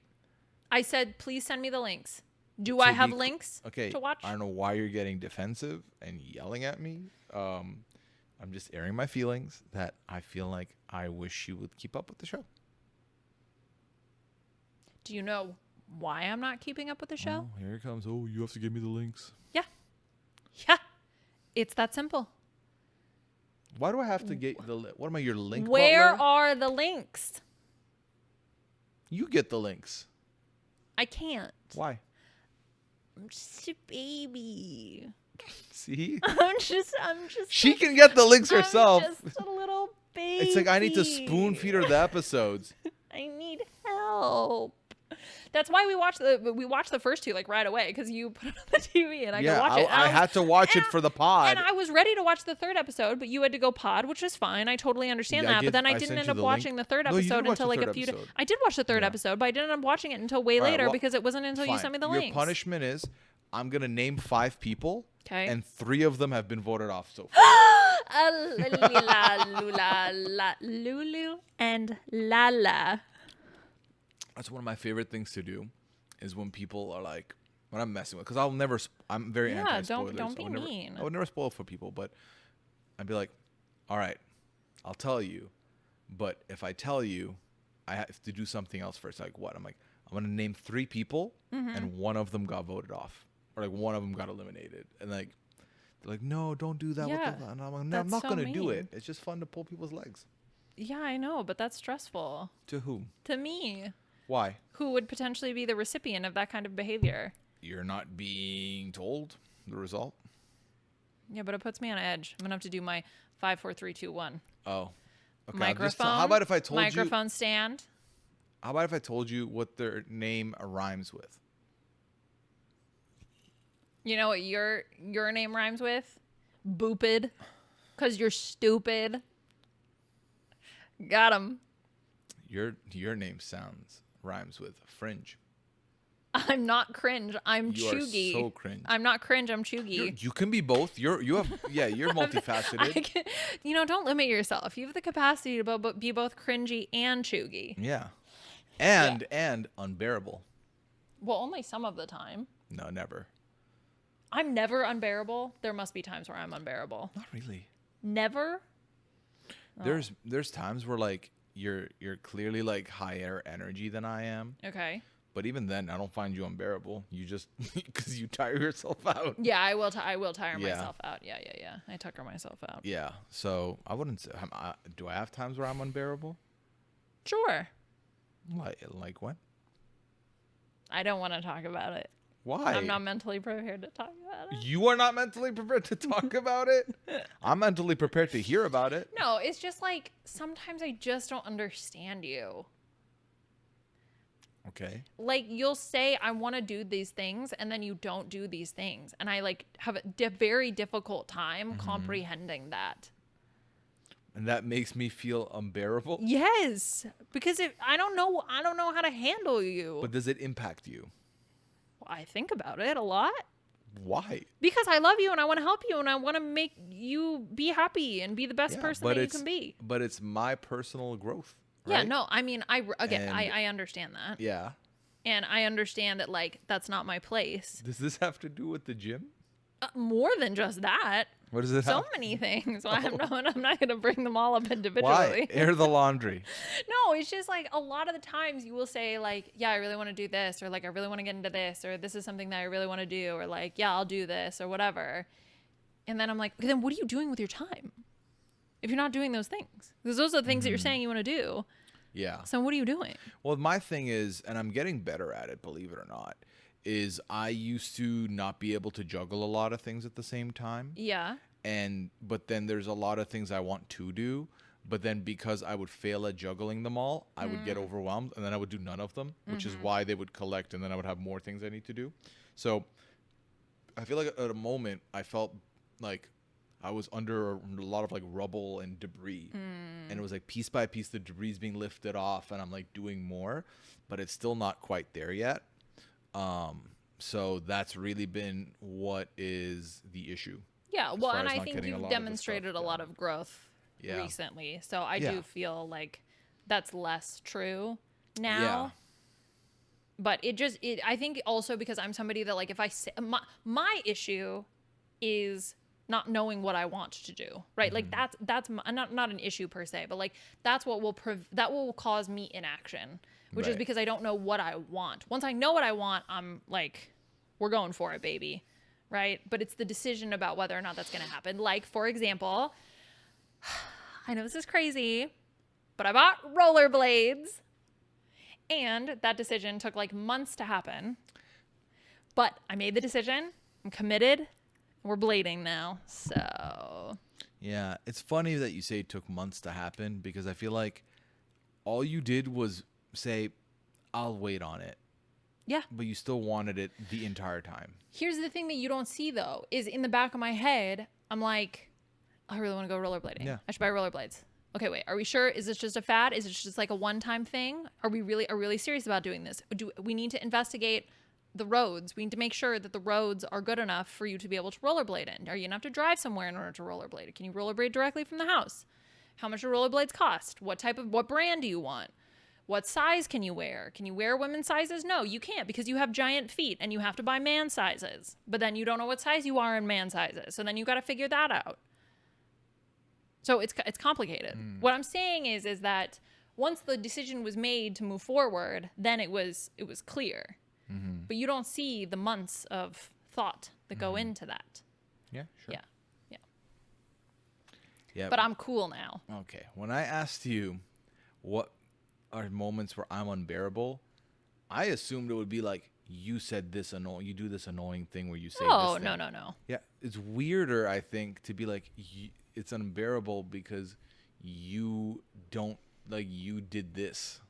I said, please send me the links. Do I have links to watch? I don't know why you're getting defensive and yelling at me. I'm just airing my feelings that I feel like I wish you would keep up with the show. Do you know why I'm not keeping up with the show? Oh, here it comes. Oh, you have to give me the links. Yeah. Yeah. It's that simple. Why do I have to get what am I, your link Where butler? are the links? You get the links. I can't. Why? I'm just a baby. See? I'm just. She can get the links herself. I'm just a little baby. It's like I need to spoon feed her the episodes. I need help. That's why we watched the first two like right away because you put it on the TV and I could watch it. I had to watch it for the pod. And I was ready to watch the third episode, but you had to go pod, which is fine. I totally understand that. But then I didn't end up watching the third episode until like a few days. I did watch the third episode, but I didn't end up watching it until way later because it wasn't until you sent me the links. Your punishment is I'm going to name 5 people. Okay. And 3 of them have been voted off so far. Lulu and Lala. That's one of my favorite things to do is when people are like, when I'm messing with, because I'm very anti-spoilers. Don't be mean. I would never spoil for people, but I'd be like, all right, I'll tell you, but if I tell you, I have to do something else first. Like what? I'm like, I'm going to name 3 people and one of them got voted off or like one of them got eliminated. And like, they're like, no, don't do that. Yeah, and I'm like, no, I'm not going to do it. It's just fun to pull people's legs. Yeah, I know, but that's stressful. To whom? To me. Why? Who would potentially be the recipient of that kind of behavior? You're not being told the result. Yeah, but it puts me on edge. I'm gonna have to do my 5, 4, 3, 2, 1. Oh, okay. Microphone. How about if I told microphone stand? How about if I told you what their name rhymes with? You know what your name rhymes with? Boopid. Because you're stupid. Got him. Your name rhymes with fringe. I'm not cringe. I'm chuggy. You are so cringe. I'm not cringe. I'm chuggy. You can be both. You're multifaceted. Don't limit yourself. You have the capacity to be both cringy and chuggy. Yeah. And unbearable. Well, only some of the time. No, never. I'm never unbearable. There must be times where I'm unbearable. Not really. Never? There's times where like you're clearly like higher energy than I am. Okay. But even then, I don't find you unbearable. You just because you tire yourself out. Yeah, I will tire myself out. Yeah. I tucker myself out. Yeah. So I wouldn't say. Do I have times where I'm unbearable? Sure. Like what? I don't want to talk about it. Why? I'm not mentally prepared to talk about it. You are not mentally prepared to talk about it? I'm mentally prepared to hear about it. No, it's just like sometimes I just don't understand you. Okay. Like you'll say I want to do these things and then you don't do these things. And I like have a very difficult time comprehending that. And that makes me feel unbearable? Yes, because I don't know how to handle you. But does it impact you? I think about it a lot. Why? Because I love you and I want to help you and I want to make you be happy and be the best person that you can be. But it's my personal growth. Right? Yeah, no, I mean, I understand that. Yeah. And I understand that, like, that's not my place. Does this have to do with the gym? More than just that. What does it So many things. Well, I'm not going to bring them all up individually. Why? Air the laundry. No, it's just like a lot of the times you will say like, yeah, I really want to do this, or like, I really want to get into this, or this is something that I really want to do, or like, yeah, I'll do this or whatever. And then I'm like, then what are you doing with your time? If you're not doing those things, because those are the things that you're saying you want to do. Yeah. So what are you doing? Well, my thing is, and I'm getting better at it, believe it or not, is I used to not be able to juggle a lot of things at the same time. Yeah. But then there's a lot of things I want to do, but then because I would fail at juggling them all, I would get overwhelmed, and then I would do none of them, which is why they would collect, and then I would have more things I need to do. So I feel like at a moment I felt like I was under a lot of like rubble and debris, and it was like piece by piece the debris is being lifted off, and I'm like doing more, but it's still not quite there yet. So that's really been what is the issue. Yeah, well, and as I not think getting a you've lot of the demonstrated a stuff lot done. of growth Yeah. recently. So I Yeah. do feel like that's less true now. Yeah. But I think also because I'm somebody that like if I say my issue is not knowing what I want to do, right? Like that's not an issue per se, but like that's what will cause me inaction, which is Right. because I don't know what I want. Once I know what I want, I'm like, we're going for it, baby. Right? But it's the decision about whether or not that's going to happen. Like, for example, I know this is crazy, but I bought rollerblades. And that decision took like months to happen. But I made the decision. I'm committed. We're blading now. So. Yeah. It's funny that you say it took months to happen, because I feel like all you did was say, I'll wait on it. Yeah. But you still wanted it the entire time. Here's the thing that you don't see, though, is in the back of my head, I'm like, I really want to go rollerblading. Yeah. I should buy rollerblades. Okay, wait. Are we sure? Is this just a fad? Is it just like a one-time thing? Are we really serious about doing this? Do we need to investigate the roads? We need to make sure that the roads are good enough for you to be able to rollerblade in. Are you gonna have to drive somewhere in order to rollerblade? Can you rollerblade directly from the house? How much do rollerblades cost? What brand do you want? What size can you wear? Can you wear women's sizes? No, you can't, because you have giant feet and you have to buy man sizes. But then you don't know what size you are in man sizes. So then you got to figure that out. So it's complicated. What I'm saying is that once the decision was made to move forward, then it was clear. But you don't see the months of thought that go into that. Yeah, sure. Yeah. Yeah. But I'm cool now. Okay. When I asked you what are moments where I'm unbearable, I assumed it would be like you said this you do this annoying thing where you say Oh, this thing. no. Yeah, it's weirder, I think, to be like it's unbearable because you don't like you did this.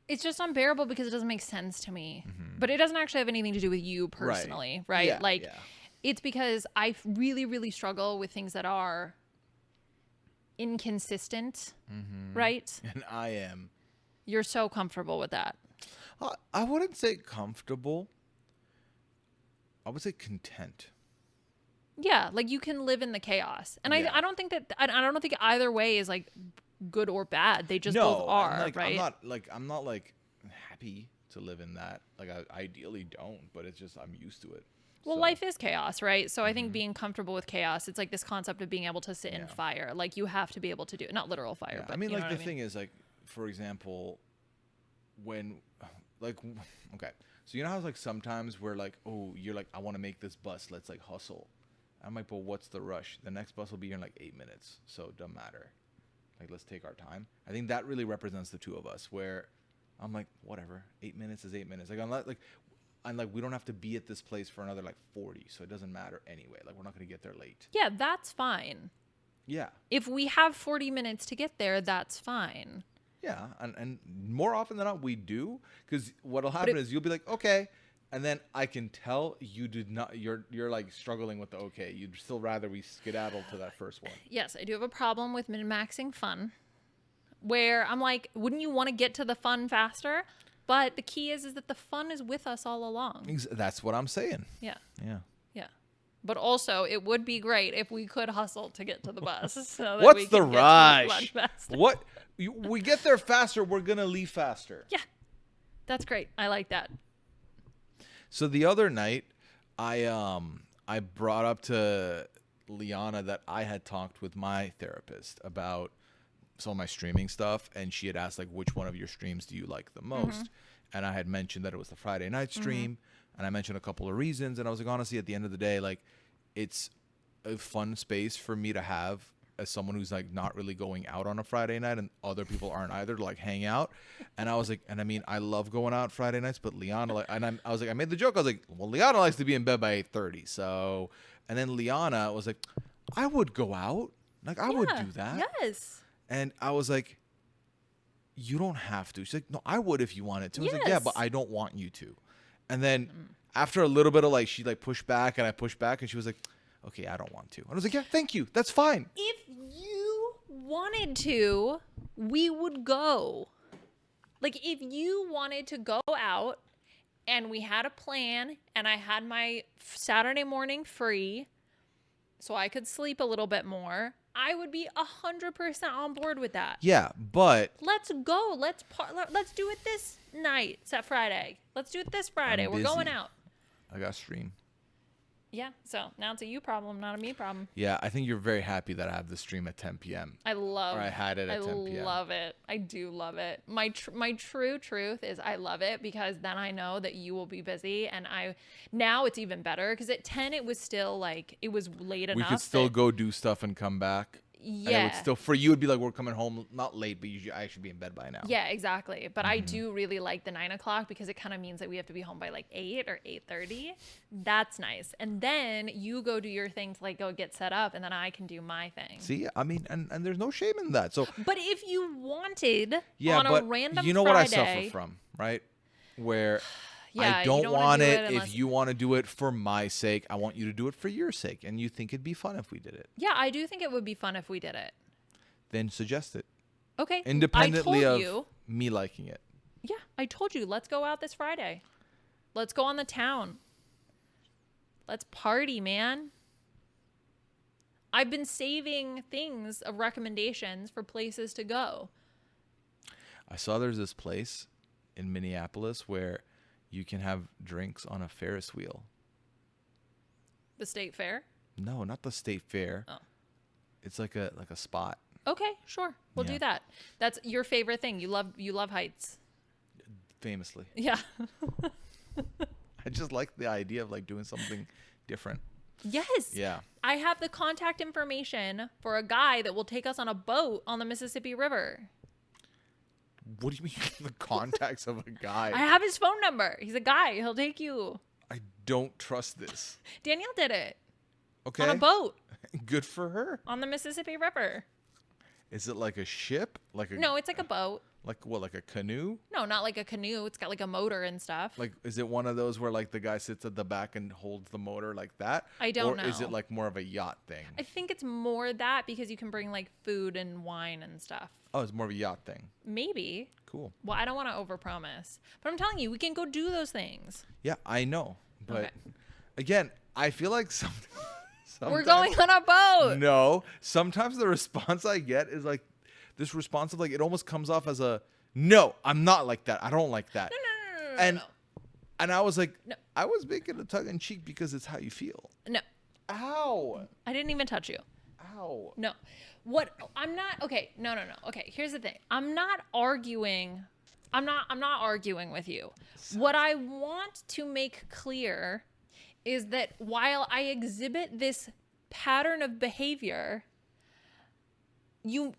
It's just unbearable because it doesn't make sense to me. But it doesn't actually have anything to do with you personally, right? Yeah, like yeah. It's because I really, really struggle with things that are inconsistent, right? And I am. You're so comfortable with that. I wouldn't say comfortable. I would say content. Yeah, like you can live in the chaos. And Yeah. I don't think I don't think either way is like good or bad. They just both are, and, like, right? I'm not like happy to live in that. Like I ideally don't, but it's just I'm used to it. Well, So, life is chaos, right? So I think being comfortable with chaos, it's like this concept of being able to sit in fire. Like you have to be able to do it. Not literal fire, yeah. but I mean, you know like what the thing is, like for example, when like okay, so you know how like sometimes we're like, oh, you're like, I want to make this bus, let's like hustle. I'm like, but what's the rush? The next bus will be here in like 8 minutes, so it doesn't matter. Like, let's take our time. I think that really represents the two of us, where I'm like, whatever, 8 minutes is 8 minutes. Like, I'm like, we don't have to be at this place for another like 40, so it doesn't matter anyway. Like, we're not gonna get there late. Yeah, that's fine. Yeah. If we have 40 minutes to get there, that's fine. Yeah, and more often than not we do, because what'll happen is you'll be like, okay, and then I can tell you did not. You're like struggling with the okay. You'd still rather we skedaddle to that first one. Yes, I do have a problem with min-maxing fun, where I'm like, wouldn't you want to get to the fun faster? But the key is that the fun is with us all along. That's what I'm saying. Yeah. Yeah. Yeah. But also, it would be great if we could hustle to get to the bus. So that we What's the can get to it much rush? faster. What? We get there faster. We're gonna leave faster. Yeah. That's great. I like that. So the other night, I brought up to Liana that I had talked with my therapist about some of my streaming stuff, and she had asked like, which one of your streams do you like the most? And I had mentioned that it was the Friday night stream, and I mentioned a couple of reasons, and I was like, honestly, at the end of the day, like, it's a fun space for me to have as someone who's like not really going out on a Friday night, and other people aren't either, to like hang out. And I was like, and I mean, I love going out Friday nights, but Liana, like, and I was like, I made the joke. I was like, well, Liana likes to be in bed by 8:30, so. And then Liana was like, I would go out, like I would do that. Yes. And I was like, you don't have to. She's like, no, I would if you wanted to. I was like, yeah, but I don't want you to. And then after a little bit of like, she like pushed back and I pushed back, and she was like, okay, I don't want to. And I was like, yeah, thank you. That's fine. If you wanted to, we would go. Like, if you wanted to go out and we had a plan and I had my Saturday morning free so I could sleep a little bit more, I would be 100% on board with that. Yeah, but let's go. Let's do it this night. It's that Friday. Let's do it this Friday. We're going out. I got stream. Yeah, so now it's a you problem, not a me problem. Yeah, I think you're very happy that I have the stream at 10 p.m. I had it at 10 p.m. I love it. I do love it. My true truth is I love it because then I know that you will be busy, and now it's even better because at 10 it was still like, it was late enough. We could still go do stuff and come back. Yeah. And it would still, for you, it'd be like we're coming home not late, but I should be in bed by now. Yeah, exactly. But I do really like the 9 o'clock because it kind of means that we have to be home by like 8 or 8:30. That's nice. And then you go do your thing to like go get set up, and then I can do my thing. See, I mean, and there's no shame in that. So, but if you wanted on a random you know Friday, what I suffer from, right? Where yeah, I don't want it unless... if you want to do it for my sake. I want you to do it for your sake, and you think it'd be fun if we did it. Yeah, I do think it would be fun if we did it. Then suggest it. Okay. Independently of me liking it. Yeah, I told you. Let's go out this Friday. Let's go on the town. Let's party, man. I've been saving things of recommendations for places to go. I saw there's this place in Minneapolis where you can have drinks on a Ferris wheel. The State Fair? No, not the State Fair. Oh. It's like a spot. Okay, sure. We'll do that. That's your favorite thing. You love heights. Famously. Yeah. I just like the idea of like doing something different. Yes. Yeah. I have the contact information for a guy that will take us on a boat on the Mississippi River. What do you mean the contacts of a guy? I have his phone number. He's a guy. He'll take you. I don't trust this. Danielle did it. Okay. On a boat. Good for her. On the Mississippi River. Is it like a ship? No, it's like a boat. Like what? Like a canoe? No, not like a canoe. It's got like a motor and stuff. Like, is it one of those where like the guy sits at the back and holds the motor like that? I don't know. Or is it like more of a yacht thing? I think it's more that because you can bring like food and wine and stuff. Oh, it's more of a yacht thing. Maybe. Cool. Well, I don't want to overpromise, but I'm telling you, we can go do those things. Yeah, I know. But again, I feel like sometimes we're going on a boat. No, sometimes the response I get is like this response of like, it almost comes off as a, no, I'm not like that. I don't like that. No. And I was like, no. I was making a tongue in cheek because it's how you feel. No. Ow. I didn't even touch you. Ow. No. What? I'm not. Okay. No. Okay. Here's the thing. I'm not arguing. I'm not arguing with you. What I want to make clear is that while I exhibit this pattern of behavior,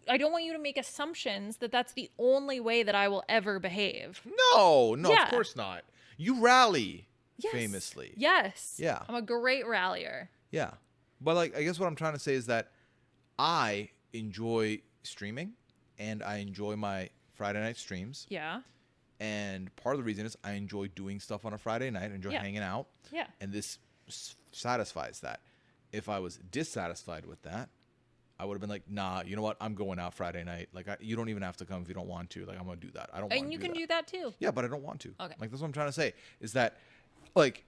I don't want you to make assumptions that that's the only way that I will ever behave. No, of course not. You rally famously. Yes. Yeah. I'm a great rallier. Yeah. But like, I guess what I'm trying to say is that I enjoy streaming and I enjoy my Friday night streams. Yeah. And part of the reason is I enjoy doing stuff on a Friday night. I enjoy hanging out. Yeah. And this satisfies that. If I was dissatisfied with that, I would have been like, nah, you know what? I'm going out Friday night. Like, you don't even have to come if you don't want to. Like, I'm going to do that. I don't want to do that. And you can do that too. Yeah, but I don't want to. Okay. Like, that's what I'm trying to say is that, like,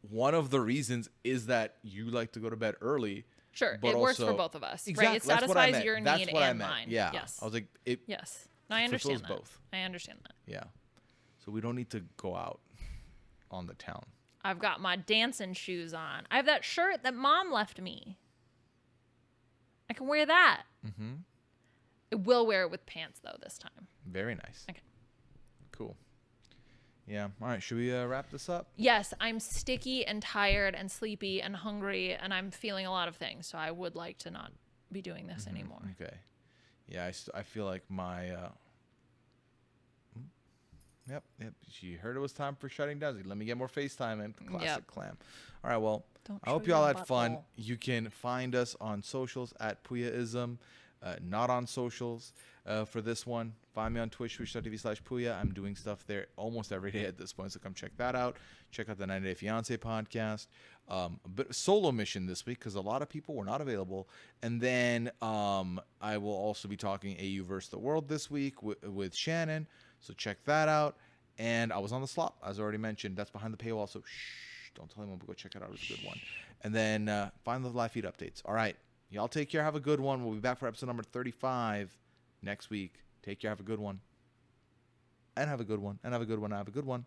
one of the reasons is that you like to go to bed early. Sure. But it works also, for both of us. Exactly. Right? It satisfies your that's need what and I meant. mine. Yeah. Yes. I was like, yes. No, I understand that. both. I understand that. Yeah. So we don't need to go out on the town. I've got my dancing shoes on. I have that shirt that Mom left me. I can wear that. Mm-hmm. I will wear it with pants, though, this time. Very nice. Okay. Cool. Yeah. All right. Should we wrap this up? Yes. I'm sticky and tired and sleepy and hungry, and I'm feeling a lot of things, so I would like to not be doing this anymore. Okay. Yeah, I feel like my Yep. She heard it was time for shutting down. Let me get more FaceTime and classic clam. All right, well, Don't I hope show you all your had fun. butthole. You can find us on socials at Pooyaism, not on socials for this one. Find me on Twitch, twitch.tv/Pooya. I'm doing stuff there almost every day at this point, so come check that out. Check out the 90 Day Fiance podcast. A bit solo mission this week because a lot of people were not available. And then I will also be talking AU versus the world this week with Shannon. So check that out. And I was on the slop, as already mentioned. That's behind the paywall, so shh, don't tell anyone, but go check it out. It's a good one. And then find the live feed updates. All right. Y'all take care. Have a good one. We'll be back for episode number 35 next week. Take care. Have a good one. And have a good one. And have a good one. And have a good one.